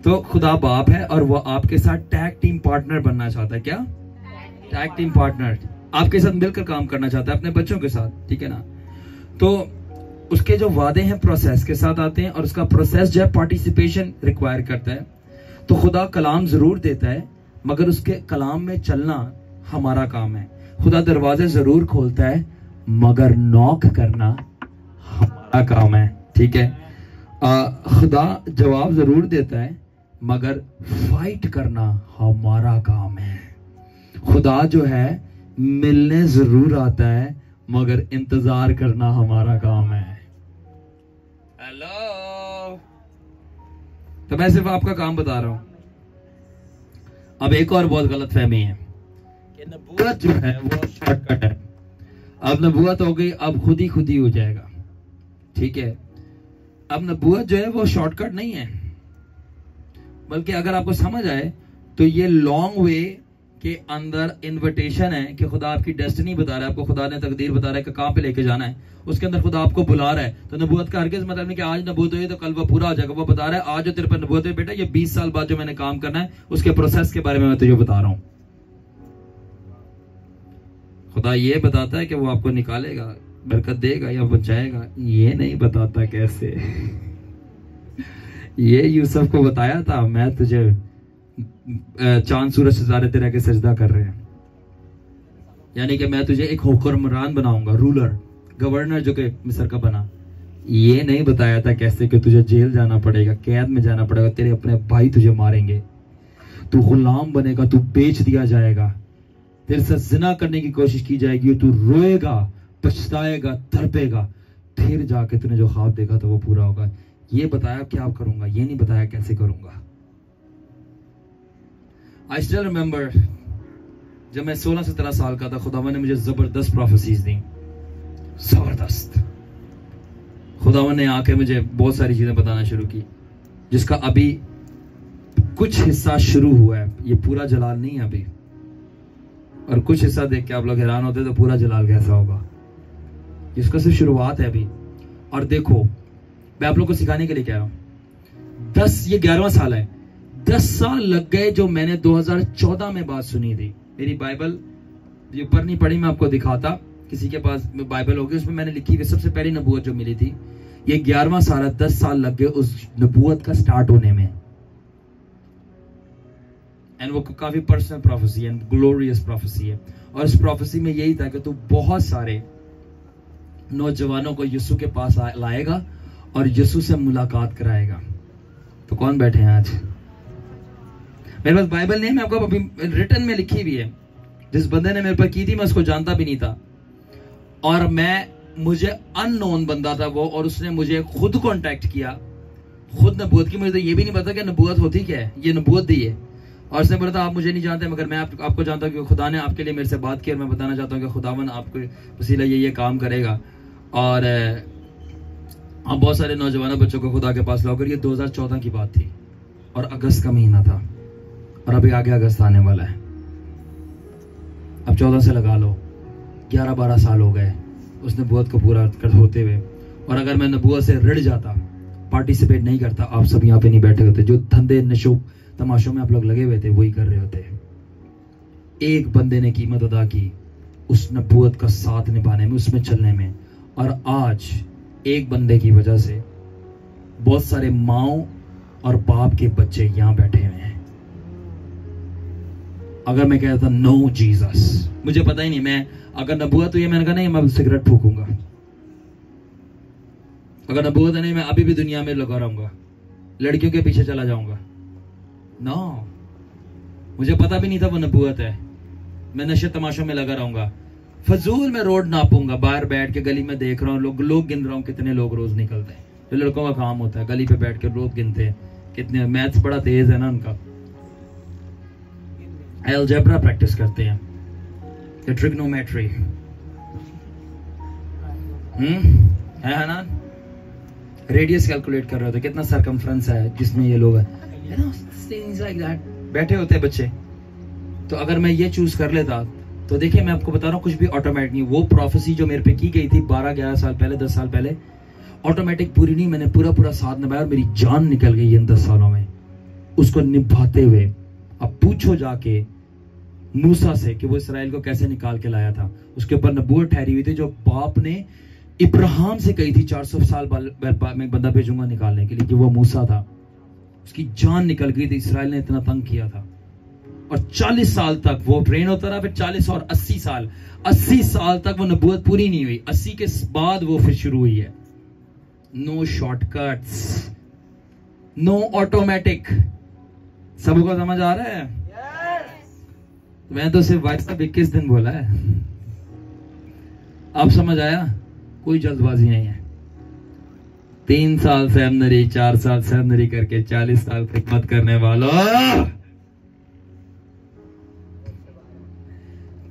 तो खुदा बाप है और वो आपके साथ टैग टीम पार्टनर बनना चाहता है। क्या टैग टीम पार्टनर? आपके साथ मिलकर काम करना चाहता है, अपने बच्चों के साथ, ठीक है ना? तो उसके जो वादे हैं प्रोसेस के साथ आते हैं और उसका प्रोसेस जो है पार्टिसिपेशन रिक्वायर करता है। तो खुदा कलाम जरूर देता है मगर उसके कलाम में चलना हमारा काम है। खुदा दरवाजे जरूर खोलता है मगर नॉक करना हमारा काम है, ठीक है? खुदा जवाब जरूर देता है मगर फाइट करना हमारा काम है। खुदा जो है मिलने जरूर आता है मगर इंतजार करना हमारा काम है। हेलो, तो मैं सिर्फ आपका काम बता रहा हूं। अब एक और बहुत गलत फहमी है कि नबूवत जो है वो शॉर्टकट है। अब नबूवत हो गई, अब खुद ही हो जाएगा, ठीक है? अब नबूवत जो है वो शॉर्टकट नहीं है, बल्कि अगर आपको समझ आए तो ये लॉन्ग वे के अंदर इनविटेशन है कि खुदा आपकी डेस्टिनी बता रहा है, आपको खुदा ने तकदीर बता रहा है कि कहां पे लेके जाना है, उसके अंदर खुदा आपको बुला रहा है। तो नबूवत का हरगिज़ मतलब नहीं कि आज नबूवत हुई तो कल वो पूरा हो जाएगा। वो बता रहा है आज जो तेरे पर नबूवत हुई बेटा, ये 20 साल बाद जो मैंने काम करना है उसके प्रोसेस के बारे में मैं तुझे बता रहा हूं। खुदा ये बताता है कि वो आपको निकालेगा, बरकत देगा या बचाएगा, ये नहीं बताता कैसे। ये यूसुफ को बताया था, मैं तुझे चांद सूरज सितारे तेरे के सजदा कर रहे हैं, यानी कि मैं तुझे एक हुक्मरान बनाऊंगा, रूलर, गवर्नर जो कि मिस्र का बना। ये नहीं बताया था कैसे कि तुझे जेल जाना पड़ेगा, कैद में जाना पड़ेगा, तेरे अपने भाई तुझे मारेंगे, तू गुलाम बनेगा, तू बेच दिया जाएगा, तेरे साथ जिना करने की कोशिश की जाएगी, तू रोएगा, पछताएगा, तड़पेगा, फिर जाके तूने जो ख्वाब देखा था वो पूरा होगा। ये बताया क्या करूंगा, ये नहीं बताया कैसे करूंगा। आई स्टिल रिमेंबर जब मैं 16-17 साल का था, खुदावन ने मुझे जबरदस्त प्रोफेसीज दी, जबरदस्त। खुदावन ने आके मुझे बहुत सारी चीजें बताना शुरू की, जिसका अभी कुछ हिस्सा शुरू हुआ है, ये पूरा जलाल नहीं है अभी, और कुछ हिस्सा देख के आप लोग हैरान होते तो पूरा जलाल कैसा होगा। इसका सिर्फ शुरुआत है अभी। और देखो मैं आप लोग को सिखाने के लिए कह रहा हूं, ये 11वां साल है, 10 साल लग गए जो मैंने 2014 में बात सुनी थी। मेरी बाइबल जो ऊपर नहीं पढ़ी, मैं आपको दिखाता, किसी के पास बाइबल होगी, उसमें मैंने लिखी हुई सबसे पहली नबूवत जो मिली थी, ये 11वां साल है। 10 साल लग गए उस नबूवत का स्टार्ट होने में, एंड वो काफी पर्सनल प्रोफेसी है, ग्लोरियस प्रोफेसी है। और इस प्रोफेसी में यही था कि तू बहुत सारे नौजवानों को यीशु के पास लाएगा और यीशु से मुलाकात कराएगा। तो कौन बैठे हैं आज? मेरे पास बाइबल नहीं है, मैं आपको अभी रिटन में लिखी हुई है। जिस बंदे ने मेरे पर की थी मैं उसको जानता भी नहीं था, और मुझे अननोन बंदा था वो, और उसने मुझे खुद कांटेक्ट किया, खुद नबूवत की। मुझे तो ये भी नहीं पता कि नबूवत होती क्या है, ये नबूवत दी है। और उसने बोला था आप मुझे नहीं जानते, मगर मैं आपको जानता हूँ कि खुदा ने आपके लिए मेरे से बात की, और मैं बताना चाहता हूँ कि खुदावन आपको वसीला ये काम करेगा। और आप बहुत सारे नौजवानों बच्चों को खुदा के पास लाओगे। ये 2014 की बात थी और अगस्त का महीना था, और अभी आगे अगस्त आने वाला है। अब 14 से लगा लो, 11-12 साल हो गए उस नबूवत को पूरा होते हुए। और अगर मैं नबूवत से रिड़ जाता, पार्टिसिपेट नहीं करता, आप सब यहाँ पे नहीं बैठे होते। जो धंधे नशो तमाशों में आप लोग लगे हुए थे वही कर रहे होते। एक बंदे ने कीमत अदा की उस नबूवत का साथ निभाने में, उसमें चलने में, और आज एक बंदे की वजह से बहुत सारे माओ और बाप के बच्चे यहां बैठे हुए हैं। अगर मैं कहता नो जीसस, मुझे पता ही नहीं, मैं अगर नबूवत हुई है, मैंने कहा नहीं मैं सिगरेट फूकूंगा। अगर नबूवत नहीं, मैं अभी भी दुनिया में लगा रहूंगा, लड़कियों के पीछे चला जाऊंगा। नो, मुझे पता भी नहीं था वो नबूवत है। मैं नशे तमाशों में लगा रहूंगा, फजूल में रोड नापूंगा, बाहर बैठ के गली में देख रहा हूँ लोग गिन रहा हूँ कितने लोग रोज निकलते हैं। जो लड़कों का काम होता है गली पे बैठ के लोग गिनते हैं कितने। मैथ्स बड़ा तेज है ना उनका, अलजेब्रा प्रैक्टिस करते हैं, ट्रिग्नोमेट्री है ना, रेडियस कैलकुलेट कर रहे होते, कितना सरकमफ्रेंस है जिसमें ये लोग बैठे होते हैं बच्चे। तो अगर मैं ये चूज कर लेता तो देखिए मैं आपको बता रहा हूँ कुछ भी ऑटोमेटिक नहीं। वो प्रोफेसी जो मेरे पे की गई थी 12-11 साल पहले, 10 साल पहले, ऑटोमेटिक पूरी नहीं, मैंने पूरा साथ निभाया और मेरी जान निकल गई इन 10 सालों में उसको निभाते हुए। अब पूछो जाके मूसा से कि वो इसराइल को कैसे निकाल के लाया था, उसके ऊपर नबूवत ठहरी हुई थी जो बाप ने इब्राहिम से कही थी 400 साल में बंदा भेजूंगा निकालने के लिए, कि वो मूसा था। उसकी जान निकल गई थी, इसराइल ने इतना तंग किया था। और 40 साल तक वो ट्रेन होता रहा, फिर 40 और 80 साल तक वो नबूवत पूरी नहीं हुई। 80 के बाद वो फिर शुरू हुई है। No shortcuts, no automatic. सबको समझ आ रहा है? मैं तो सिर्फ WhatsApp 21 दिन बोला है, आप समझ आया? कोई जल्दबाजी नहीं है। 3 साल सेमिनरी, 4 साल सेमिनरी करके 40 साल खिदमत करने वालों,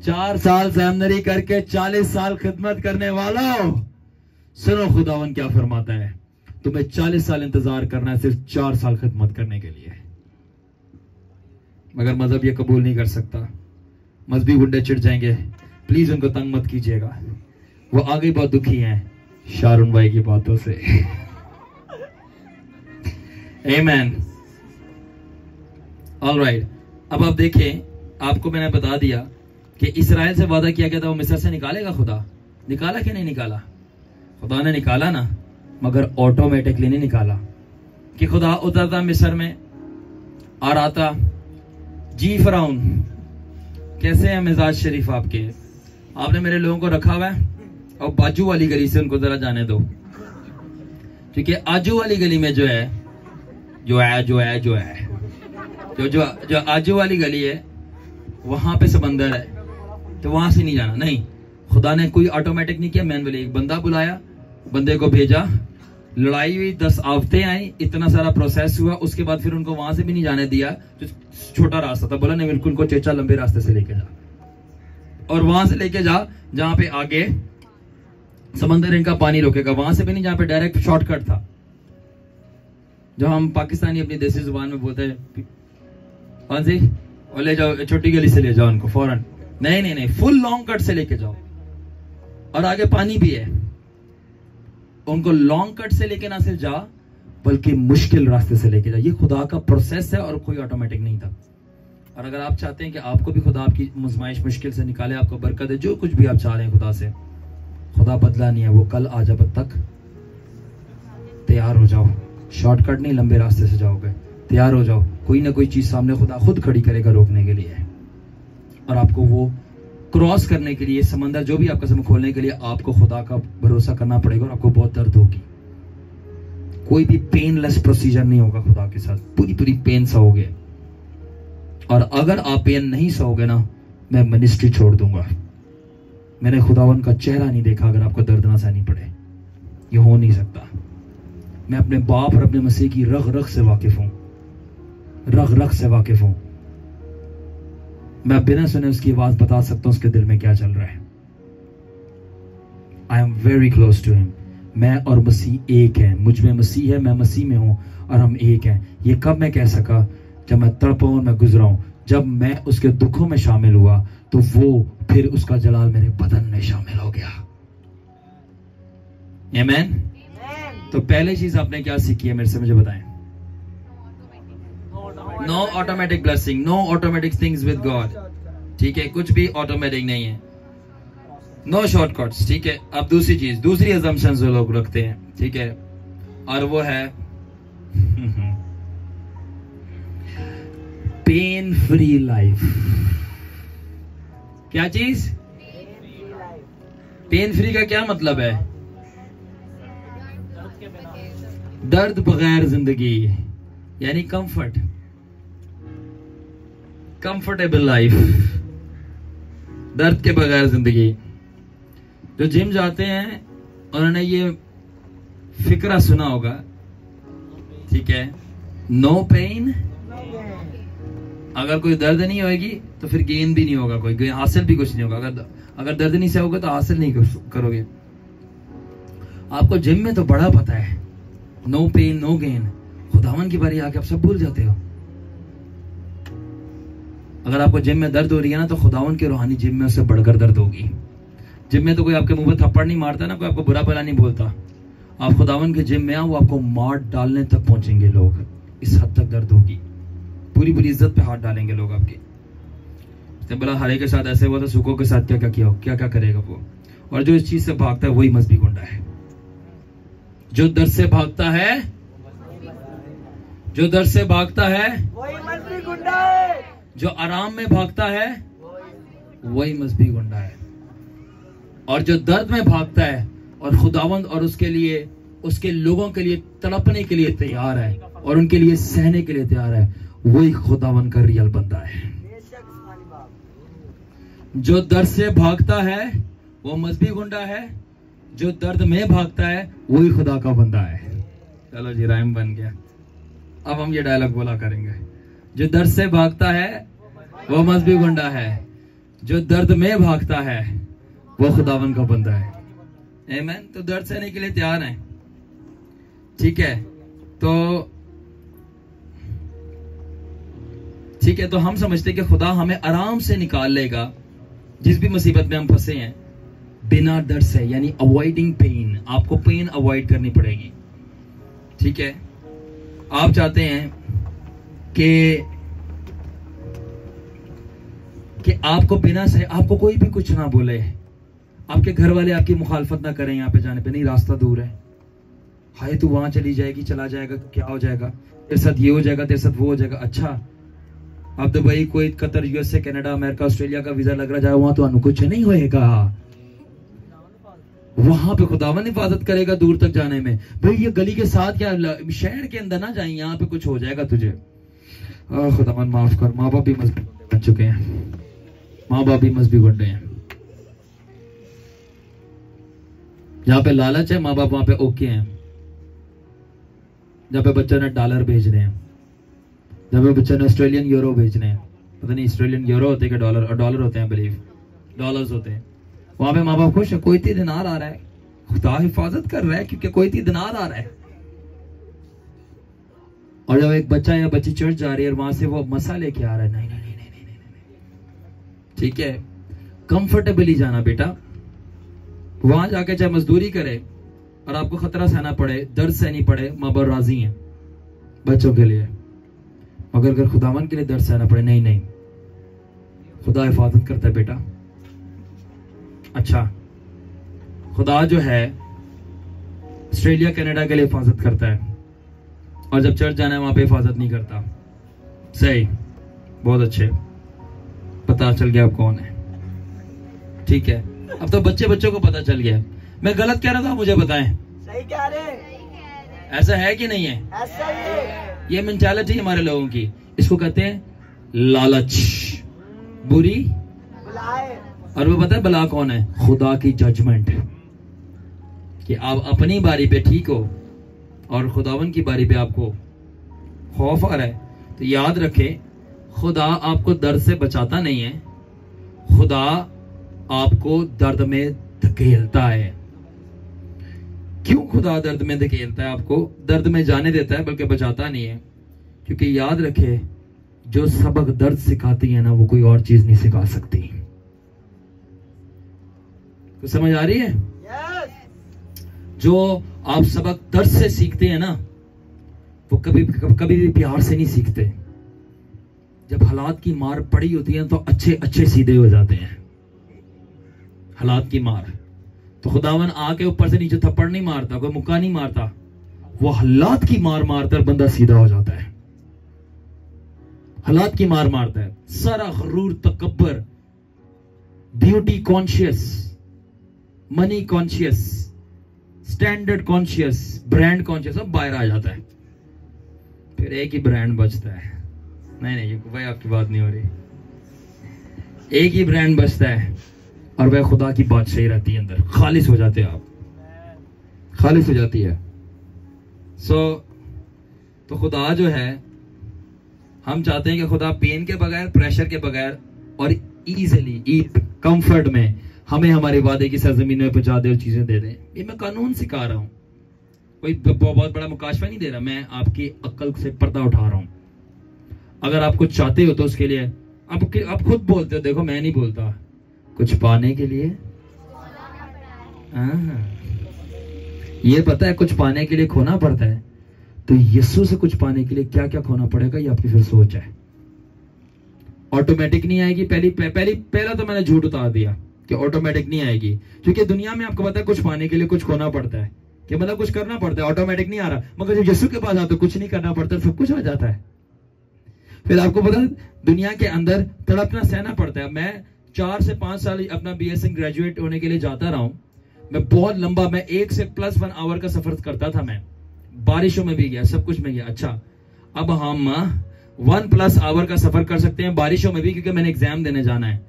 4 साल सेमिनरी करके 40 साल खिदमत करने वालों, सुनो खुदावन क्या फरमाता है। तुम्हें 40 साल इंतजार करना है सिर्फ 4 साल खिदमत करने के लिए। मगर मजहब ये कबूल नहीं कर सकता। मजहबी गुंडे चिढ़ जाएंगे, प्लीज उनको तंग मत कीजिएगा, वो आगे बहुत दुखी हैं शारून भाई की बातों से। आमेन। ऑलराइट, अब आप देखें, आपको मैंने बता दिया कि इस्राएल से वादा किया गया था वो मिस्र से निकालेगा। खुदा निकाला कि नहीं निकाला? खुदा ने निकाला ना, मगर ऑटोमेटिकली नहीं निकाला कि खुदा उतरता मिस्र में और आता, जी फराउन कैसे है मिजाज शरीफ आपके, आपने मेरे लोगों को रखा हुआ है और बाजू वाली गली से उनको जरा जाने दो, क्योंकि आजू वाली गली में जो आजू वाली गली है वहां पे समंदर है, तो वहां से नहीं जाना। नहीं, खुदा ने कोई ऑटोमेटिक नहीं किया, मैनुअली एक बंदा बुलाया, बंदे को भेजा, लड़ाई हुई, 10 आफतें आई, इतना सारा प्रोसेस हुआ, उसके बाद फिर उनको वहां से भी नहीं जाने दिया जो छोटा रास्ता था। बोला नहीं, बिल्कुल उनको चेचा लंबे रास्ते से लेके जा और वहां से लेके जा जहां पे आगे समंदर इनका पानी रोकेगा, वहां से भी नहीं जहां पे डायरेक्ट शॉर्टकट था, जो हम पाकिस्तानी अपनी देसी जुबान में बोलते हैं कौन सी, और ले जाओ छोटी गली से ले जाओ उनको फौरन। नहीं नहीं नहीं, फुल लॉन्ग कट से लेके जाओ और आगे पानी भी है, उनको लॉन्ग कट से लेके ना सिर्फ जा बल्कि मुश्किल रास्ते से लेके जा। ये खुदा का प्रोसेस है और कोई ऑटोमेटिक नहीं था। और अगर आप चाहते हैं कि आपको भी खुदा आपकी मुजमाइश मुश्किल से निकाले, आपको बरकत है, जो कुछ भी आप चाह रहे हैं खुदा से, खुदा बदला नहीं है, वो कल आ जब तक तैयार हो जाओ, शॉर्टकट नहीं, लंबे रास्ते से जाओगे, तैयार हो जाओ, कोई ना कोई चीज सामने खुदा खुद खड़ी करेगा रोकने के लिए, और आपको वो क्रॉस करने के लिए, समंदर जो भी आपका समय खोलने के लिए आपको खुदा का भरोसा करना पड़ेगा और आपको बहुत दर्द होगी। कोई भी पेनलेस प्रोसीजर नहीं होगा खुदा के साथ, पूरी पूरी पेन सहोगे, और अगर आप पेन नहीं सहोगे ना, मैं मिनिस्ट्री छोड़ दूंगा। मैंने खुदावन का चेहरा नहीं देखा अगर आपको दर्द ना सहनी पड़े, ये हो नहीं सकता। मैं अपने बाप और अपने मसीह की रग रग से वाकिफ हूं, रग रग से वाकिफ हूं। मैं बिना सुने उसकी आवाज बता सकता हूं उसके दिल में क्या चल रहा है। I am very close to him. मैं और मसीह एक है, मुझ में मसीह है, मैं मसीह में हूं और हम एक हैं। ये कब मैं कह सका? जब मैं तड़पा और मैं गुजरा हूं, जब मैं उसके दुखों में शामिल हुआ तो वो फिर उसका जलाल मेरे बदन में शामिल हो गया। आमीन। तो पहली चीज आपने क्या सीखी है मेरे से मुझे बताएं? No automatic blessing, no automatic things with God. ठीक है, कुछ भी ऑटोमेटिक नहीं है, नो शॉर्टकट्स। ठीक है, अब दूसरी चीज, दूसरी अजम्पशंस जो लोग रखते हैं, ठीक है, और वो है पेन फ्री लाइफ। क्या चीज? पेन फ्री का क्या मतलब है? दर्द बगैर जिंदगी, यानी कंफर्ट, कंफर्टेबल लाइफ, दर्द के बगैर जिंदगी। जो जिम जाते हैं उन्होंने ये फिक्रा सुना होगा, ठीक है, नो पेन, अगर कोई दर्द नहीं होगी तो फिर गेन भी नहीं होगा, कोई हासिल भी कुछ नहीं होगा। अगर दर्द नहीं सहोगे तो हासिल नहीं करोगे। आपको जिम में तो बड़ा पता है, नो पेन नो गेन। खुदावन की बारी आके आप सब भूल जाते हो। अगर आपको जिम में दर्द हो रही है ना, तो खुदावन के रूहानी जिम में उससे बढ़कर दर्द होगी। जिम में तो कोई आपके मुंह पे थप्पड़ नहीं मारता ना, कोई आपको बुरा भला नहीं बोलता। आप खुदावन के जिम में आओ, वो आपको मार डालने तक पहुंचेंगे लोग, इस हद तक दर्द होगी, पूरी पूरी इज्जत पे हाथ डालेंगे लोग आपकी। बोला हरे के साथ ऐसे हुआ तो सूखों के साथ क्या क्या किया हो, क्या क्या करेगा वो। और जो इस चीज से भागता है वही मजबी गुंडा है। जो दर्द से भागता है, जो दर्द से भागता है वही मजबी गुंडा है। जो आराम में भागता है वही मजबी गुंडा है। और जो दर्द में भागता है और खुदावंद और उसके लिए, उसके लोगों के लिए तड़पने के लिए तैयार है और उनके लिए सहने के लिए तैयार है, वही खुदावंद का रियल बंदा है। जो दर्द से भागता है वो मजबी गुंडा है, जो दर्द में भागता है वही खुदा का बंदा है। चलो जी, राइम बन गया। अब हम ये डायलॉग बोला करेंगे, जो दर्द से भागता है वो मजबी गुंडा है, जो दर्द में भागता है वो खुदावन का बंदा है। आमीन। तो दर्द सहने के लिए तैयार है, ठीक है। तो ठीक है, तो हम समझते हैं कि खुदा हमें आराम से निकाल लेगा जिस भी मुसीबत में हम फंसे हैं, बिना डर से, यानी अवॉइडिंग पेन। आपको पेन अवॉइड करनी पड़ेगी। ठीक है, आप चाहते हैं कि आपको बिना से आपको कोई भी कुछ ना बोले, आपके घर वाले आपकी मुखालफत ना करें यहाँ पे जाने पे, नहीं रास्ता दूर है, हाय तू वहां चली जाएगी, चला जाएगा तो क्या हो जाएगा, तेरे साथ ये हो जाएगा, तेरे साथ वो हो जाएगा। अच्छा, आप Dubai, Kuwait, Qatar, USA, Canada, America, Australia का वीजा लग रहा जाए, वहां तो कुछ नहीं होएगा, वहां पे खुदावन हिफाजत करेगा दूर तक जाने में। भाई ये गली के साथ क्या, शहर के अंदर ना जाए, यहाँ पे कुछ हो जाएगा तुझे। खुदावन माफ कर, माँ बाप भी मजबूत बन चुके हैं, माँ बाप भी मजबूत गुंडे हैं। जहां पे लालच है, माँ बाप वहां पे ओके हैं। जहां पे बच्चों ने डॉलर भेज रहे हैं, जहां पे बच्चों ने ऑस्ट्रेलियन यूरो भेज रहे हैं, पता नहीं ऑस्ट्रेलियन यूरो होते हैं डॉलर, और डॉलर होते हैं, बिलीव डॉलर्स होते हैं, वहां पे माँ बाप खुश है, कोई दिनार आ रहा है, खुदा हिफाजत कर रहा है क्योंकि कोई दिनार आ रहा है। और जब एक बच्चा या बच्ची चर्च जा रही है और वहां से वो मसा लेके आ रहा है, नहीं नहीं नहीं नहीं नहीं नहीं, ठीक है, कंफर्टेबली जाना बेटा, वहां जाके चाहे मजदूरी करे और आपको खतरा सहना पड़े, दर्द सहनी पड़े, माँ बाप राजी हैं बच्चों के लिए, मगर अगर खुदावन के लिए दर्द सहना पड़े, नहीं नहीं, खुदा हिफाजत करता है बेटा। अच्छा, खुदा जो है ऑस्ट्रेलिया कनाडा के लिए हिफाजत करता है, और जब चर्च जाना है वहां पे हिफाजत नहीं करता। सही, बहुत अच्छे, पता चल गया आप कौन है। ठीक है, अब तो बच्चों को पता चल गया। मैं गलत कह रहा था, मुझे बताएं। सही कह रहे, ऐसा है कि नहीं है? ऐसा ही है। ये मेंटालिटी हमारे लोगों की, इसको कहते हैं लालच, बुरी बुलाए। और वो पता है बला कौन है? खुदा की जजमेंट, कि आप अपनी बारी पे ठीक हो और खुदावन की बारी पे आपको खौफ आ रहा है। तो याद रखें, खुदा आपको दर्द से बचाता नहीं है, खुदा आपको दर्द में धकेलता है। क्यों खुदा दर्द में धकेलता है? आपको दर्द में जाने देता है, बल्कि बचाता नहीं है। क्योंकि याद रखे, जो सबक दर्द सिखाती है ना, वो कोई और चीज नहीं सिखा सकती। तो समझ आ रही है? यस। जो आप सबक दर्द से सीखते हैं ना, वो कभी भी प्यार से नहीं सीखते। जब हालात की मार पड़ी होती है तो अच्छे सीधे हो जाते हैं। हालात की मार तो खुदावन आके ऊपर से नीचे थप्पड़ नहीं मारता, कोई मुक्का नहीं मारता, वो हालात की मार मारता है, बंदा सीधा हो जाता है। हालात की मार मारता है। सारा गरूर, तकब्बर, beauty conscious, money conscious, standard conscious, brand conscious, सब बाहर आ जाता है। फिर एक ही ब्रांड बचता है। नहीं, भाई आपकी बात नहीं हो रही। एक ही ब्रांड बचता है और वह खुदा की बादशाही रहती है अंदर। खालिस हो जाते हैं आप, खालिस हो जाती है। तो खुदा जो है, हम चाहते हैं कि खुदा पेन के बगैर, प्रेशर के बगैर और इजीली कंफर्ट में हमें हमारे वादे की सरजमीन में पहुंचा दे और चीजें दे दे। ये मैं कानून सिखा रहा हूं, कोई बहुत बड़ा मुकाशफा नहीं दे रहा, मैं आपकी अक्ल से पर्दा उठा रहा हूं। अगर आप कुछ चाहते हो तो उसके लिए आप खुद बोलते हो, देखो मैं नहीं बोलता, कुछ पाने के लिए ये पता है, कुछ पाने के लिए खोना पड़ता है। तो यीशु से कुछ पाने के लिए क्या क्या खोना पड़ेगा, ये आपकी फिर सोच है। ऑटोमेटिक नहीं आएगी। पहला तो मैंने झूठ उतार दिया कि ऑटोमेटिक नहीं आएगी, क्योंकि दुनिया में आपको पता है कुछ पाने के लिए कुछ खोना पड़ता है, कि मतलब कुछ करना पड़ता है। ऑटोमेटिक नहीं आ रहा, मगर जब यीशु के पास आता तो कुछ नहीं करना पड़ता, सब कुछ आ जाता है। फिर आपको पता है दुनिया के अंदर तड़पना सहना पड़ता है। मैं 4 से 5 साल अपना BSc ग्रेजुएट होने के लिए जाता रहा हूं। मैं बहुत लंबा, मैं 1 से +1 आवर का सफर करता था। मैं बारिशों में भी गया, सब कुछ में गया। अच्छा, अब हम 1+ आवर का सफर कर सकते हैं बारिशों में भी, क्योंकि मैंने एग्जाम देने जाना है।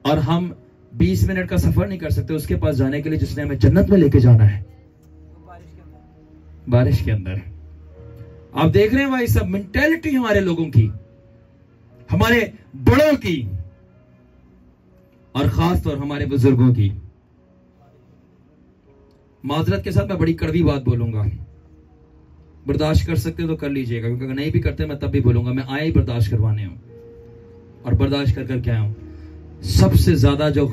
और हम 20 मिनट का सफर नहीं कर सकते उसके पास जाने के लिए जिसने हमें जन्नत में लेके जाना है, बारिश के अंदर। आप देख रहे हैं भाई, सब मेंटेलिटी हमारे लोगों की, हमारे बड़ों की, और खास तौर हमारे बुजुर्गों की। माजरत के साथ मैं बड़ी कड़वी बात बोलूंगा, बर्दाश्त कर सकते हो तो कर लीजिएगा, क्योंकि अगर नहीं भी करते मैं तब भी बोलूंगा। मैं आया ही बर्दाश्त करवाने हूं। और बर्दाश्त कर कर के आया हूं। सबसे ज्यादा जो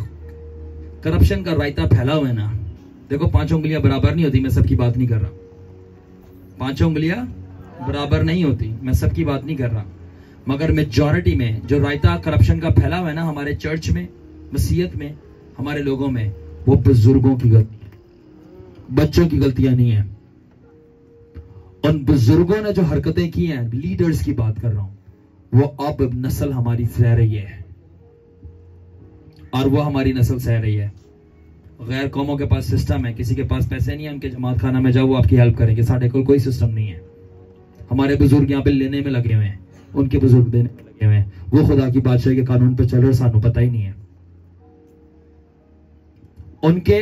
करप्शन का रायता फैला हुआ है ना, देखो 5 उंगलियां बराबर नहीं होती, मैं सबकी बात नहीं कर रहा। 5 उंगलियां बराबर नहीं होती, मैं सबकी बात नहीं कर रहा, मगर मेजॉरिटी में जो रायता करप्शन का फैला हुआ है ना हमारे चर्च में, मसीहत में, हमारे लोगों में, वो बुजुर्गों की गलती है, बच्चों की गलतियां नहीं है। उन बुजुर्गों ने जो हरकतें की हैं, लीडर्स की बात कर रहा हूं, वो अब नस्ल हमारी सह रही है, और वो हमारी नस्ल सह रही है। गैर कौमों के पास सिस्टम है, किसी के पास पैसे नहीं है, उनके जमात खाना में जाओ, वो आपकी हेल्प करेंगे। साढ़े को कोई सिस्टम नहीं है। हमारे बुजुर्ग यहाँ पे लेने में लगे हुए हैं, उनके बुजुर्ग देने में लगे हुए हैं। वो खुदा की बादशाही के कानून पे चल रहे, सानू पता ही नहीं है। उनके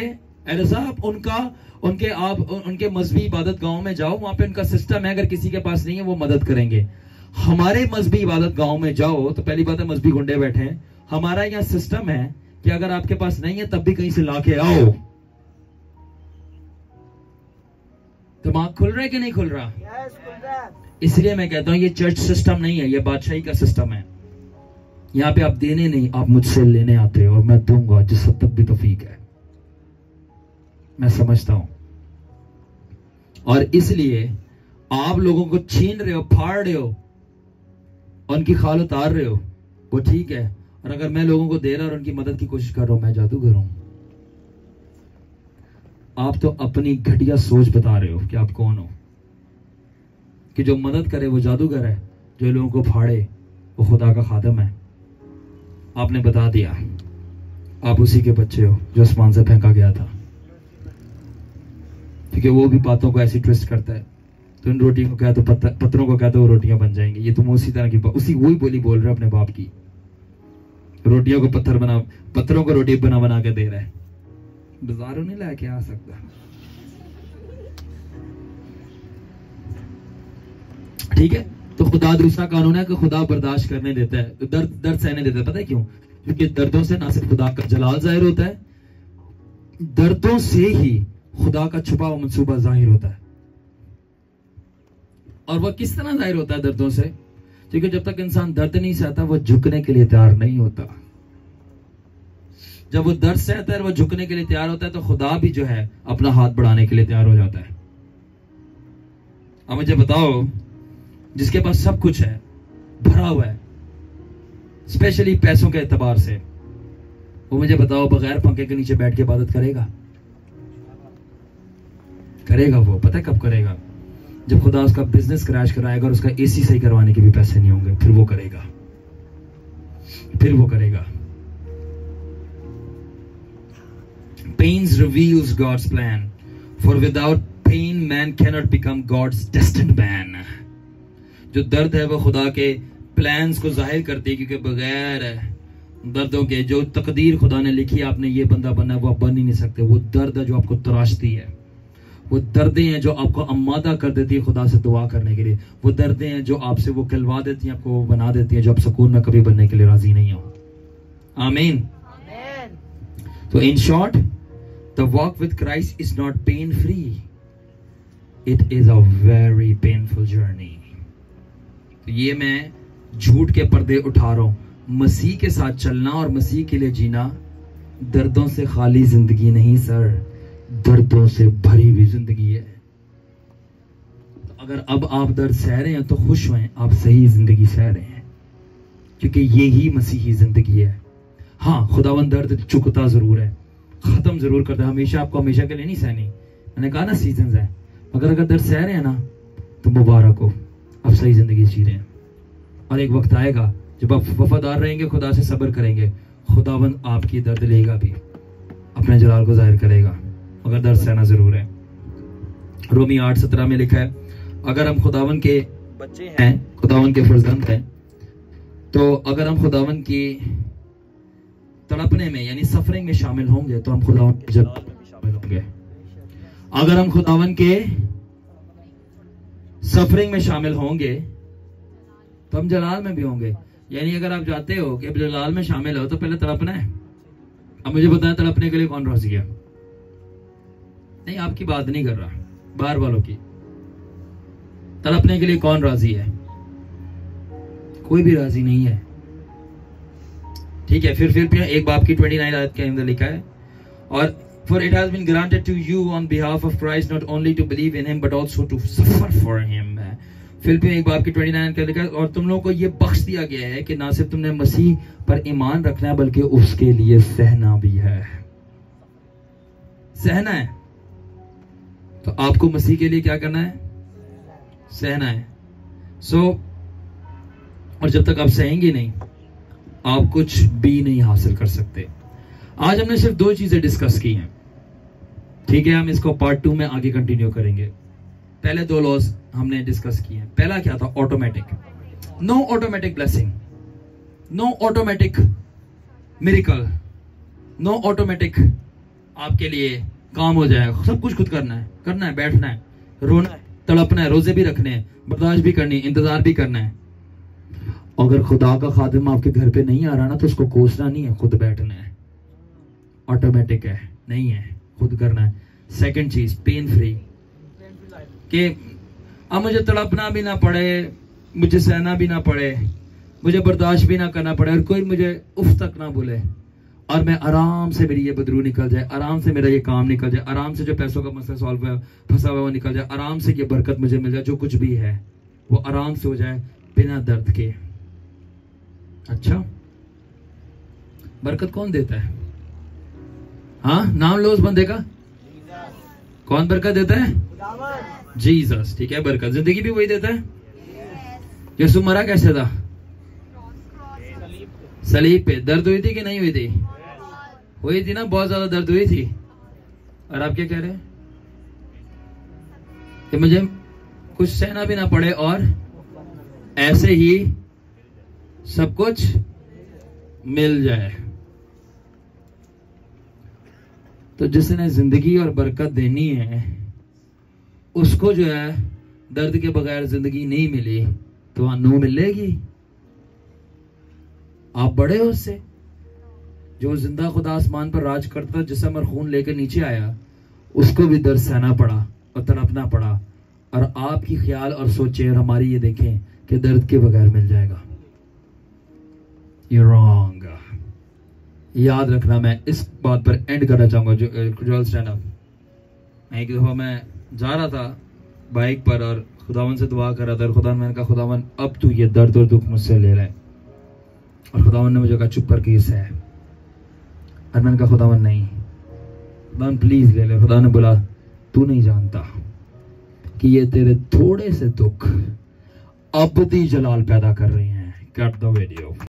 मजहबी इबादत गांव में जाओ, वहां पे उनका सिस्टम है, अगर किसी के पास नहीं है वो मदद करेंगे। हमारे मजहबी इबादत गांव में जाओ तो पहली बात है मजहबी गुंडे बैठे हैं। हमारा यहाँ सिस्टम है कि अगर आपके पास नहीं है तब भी कहीं से लाके आओ। दिमाग खुल रहा है कि नहीं खुल रहा? यस, खुल रहा है। इसलिए मैं कहता हूं ये चर्च सिस्टम नहीं है, ये बादशाही का सिस्टम है। यहाँ पे आप देने नहीं, आप मुझसे लेने आते हो और मैं दूंगा जिस हद तक भी तौफीक है, मैं समझता हूं। और इसलिए आप लोगों को छीन रहे हो, फाड़ रहे हो, उनकी खाल उतार रहे हो, वो ठीक है। और अगर मैं लोगों को दे रहा और उनकी मदद की कोशिश कर रहा हूं, मैं जादूगर हूं। आप तो अपनी घटिया सोच बता रहे हो कि आप कौन हो, कि जो मदद करे वो जादूगर है, जो लोगों को फाड़े वो खुदा का खादम है। आपने बता दिया आप उसी के बच्चे हो जो आसमान से फेंका गया था, क्योंकि वो भी बातों को ऐसी ट्विस्ट करता है। तो इन रोटियों को कह तो पत्थरों को कह तो वो रोटियां बन जाएंगी। ये तुम उसी तरह की वही बोली बोल रहे हो अपने बाप की। रोटियों को पत्थरों को रोटी बना के दे रहा है, बाजारों नहीं लाके आ सकता। ठीक है, तो खुदा दूसरा कानून है कि खुदा बर्दाश्त करने देता है, दर्द सहने देता है। पता है क्यों? क्योंकि दर्दों से ना सिर्फ खुदा का जलाल जाहिर होता है, दर्दों से ही खुदा का छुपा हुआ मंसूबा जाहिर होता है। और वह किस तरह जाहिर होता है? दर्दों से। क्योंकि जब तक इंसान दर्द नहीं सहता वो झुकने के लिए तैयार नहीं होता। जब वो दर्द सहता है, वो झुकने के लिए तैयार होता है, तो खुदा भी जो है अपना हाथ बढ़ाने के लिए तैयार हो जाता है। अब मुझे बताओ, जिसके पास सब कुछ है, भरा हुआ है, स्पेशली पैसों के एतबार से, वो मुझे बताओ बगैर पंखे के नीचे बैठ के इबादत करेगा? करेगा। वो पता है कब करेगा? जब खुदा उसका बिजनेस क्रैश कराएगा और उसका एसी सही करवाने के भी पैसे नहीं होंगे, फिर वो करेगा। Pains reveals God's plan, for without pain man cannot become God's destined man. जो दर्द है वो खुदा के प्लान्स को जाहिर करती है, क्योंकि बगैर दर्दों के जो तकदीर खुदा ने लिखी, आपने ये बंदा बनना है, वो आप बन ही नहीं सकते। वो दर्द है जो आपको तराशती है, वो दर्दें हैं जो आपको अमादा कर देती है खुदा से दुआ करने के लिए, वो दर्दें हैं जो आपसे वो कहलवा देती हैं, आपको वो बना देती हैं जो आप सुकून में कभी बनने के लिए राजी नहीं हो। आमीन। तो in short, the walk with Christ is not pain free, it is a very painful journey. तो ये मैं झूठ के पर्दे उठा रहा हूं। मसीह के साथ चलना और मसीह के लिए जीना दर्दों से खाली जिंदगी नहीं सर, दर्दों से भरी हुई जिंदगी है। तो अगर अब आप दर्द सह रहे हैं तो खुश हों, आप सही जिंदगी सह रहे हैं, क्योंकि ये ही मसीही जिंदगी है। हाँ, खुदावन दर्द चुकता जरूर है, खत्म जरूर करता है, हमेशा आपको हमेशा के लिए नहीं सहनी। मैंने कहा ना सीजन है, मगर अगर दर्द सह रहे हैं ना तो मुबारक हो, आप सही जिंदगी जी रहे हैं। और एक वक्त आएगा जब आप वफादार रहेंगे, खुदा से सब्र करेंगे, खुदावन आपकी दर्द लेगा भी, अपने जलाल को जाहिर करेगा, मगर दर्द सहना जरूर है। रोमी 8:17 में लिखा है, अगर हम खुदावन के बच्चे हैं, खुदावन के फर्जंद हैं, तो अगर हम खुदावन की तड़पने में यानी सफरिंग में शामिल होंगे तो हम खुदावन के जलाल में भी शामिल होंगे। अगर हम खुदावन के सफरिंग में शामिल होंगे तो हम जलाल में भी होंगे। यानी अगर आप जाते हो कि जलाल में शामिल हो तो पहले तड़पना है। अब मुझे बताएं तड़पने के लिए कौन राजी है? नहीं, आपकी बात नहीं कर रहा, बाहर वालों की। तड़पने के लिए कौन राजी है? कोई भी राजी नहीं है। ठीक है, फिर एक बाप की 29 आयत के अंदर लिखा है, और for it has been granted to you on behalf of Christ not only to believe in him but also to suffer for him. फिर एक बाप की 29 का लिखा है, और तुम लोगों को ये बख्श दिया गया है कि ना सिर्फ तुमने मसीह पर ईमान रखना है बल्कि उसके लिए सहना भी है। सहना है, तो आपको मसीह के लिए क्या करना है? सहना है। और जब तक आप सहेंगे नहीं, आप कुछ भी नहीं हासिल कर सकते। आज हमने सिर्फ 2 चीजें डिस्कस की हैं, ठीक है? हम इसको पार्ट 2 में आगे कंटिन्यू करेंगे। पहले 2 लॉज हमने डिस्कस किए हैं। पहला क्या था? Automatic. No automatic blessing, no automatic miracle, no automatic आपके लिए काम हो जाएगा। सब कुछ खुद करना है, बैठना है, रोना है, तड़पना है, रोजे भी रखने हैं, बर्दाश्त भी करनी है, इंतजार भी करना है। अगर खुदा का खादिम आपके घर पे नहीं आ रहा ना, तो उसको कोसना नहीं है, खुद बैठना है। ऑटोमेटिक है नहीं है, खुद करना है। सेकंड चीज, पेन फ्री, कि अब मुझे तड़पना भी ना पड़े, मुझे सहना भी ना पड़े, मुझे बर्दाश्त भी ना करना पड़े, और कोई मुझे उफ तक ना बोले, और मैं आराम से मेरी ये बदरू निकल जाए, आराम से मेरा ये काम निकल जाए, आराम से जो पैसों का मसला सॉल्व है फंसा हुआ वो निकल जाए, आराम से ये बरकत मुझे मिल जाए, जो कुछ भी है वो आराम से हो जाए बिना दर्द के। अच्छा, बरकत कौन देता है? हाँ, नाम लो उस बंदे का। कौन बरकत देता है? जीसस। ठीक है, बरकत जिंदगी भी वही देता है। यीशु मरा कैसे था? सलीब पे। दर्द हुई थी कि नहीं हुई थी? हुई थी ना, बहुत ज्यादा दर्द हुई थी। और आप क्या कह रहे हैं? कि मुझे कुछ सहना भी ना पड़े और ऐसे ही सब कुछ मिल जाए। तो जिसने जिंदगी और बरकत देनी है, उसको जो है दर्द के बगैर जिंदगी नहीं मिली तो नो मिलेगी। आप बड़े हो उससे। जो जिंदा खुदा आसमान पर राज करता, जिसम और खून लेकर नीचे आया, उसको भी दर्द सहना पड़ा और तड़पना पड़ा। और आपकी ख्याल और सोचे और हमारी ये देखें कि दर्द के बगैर मिल जाएगा। You're wrong। याद रखना, मैं इस बात पर एंड करना चाहूंगा। जो स्टैंड अप। एक दफा मैं जा रहा था बाइक पर और खुदावन से दुआ कर रहा था, और खुदा मैंने कहा, खुदावन अब तू ये दर्द और दुख मुझसे ले ले। और खुदावन ने मुझे कहा, चुप कर, केस है। और मैंने कहा, खुदावन नहीं, खुदावन प्लीज ले ले। खुदा ने बोला, तू नहीं जानता कि ये तेरे थोड़े से दुख अबदी जलाल पैदा कर रहे हैं। Cut the video.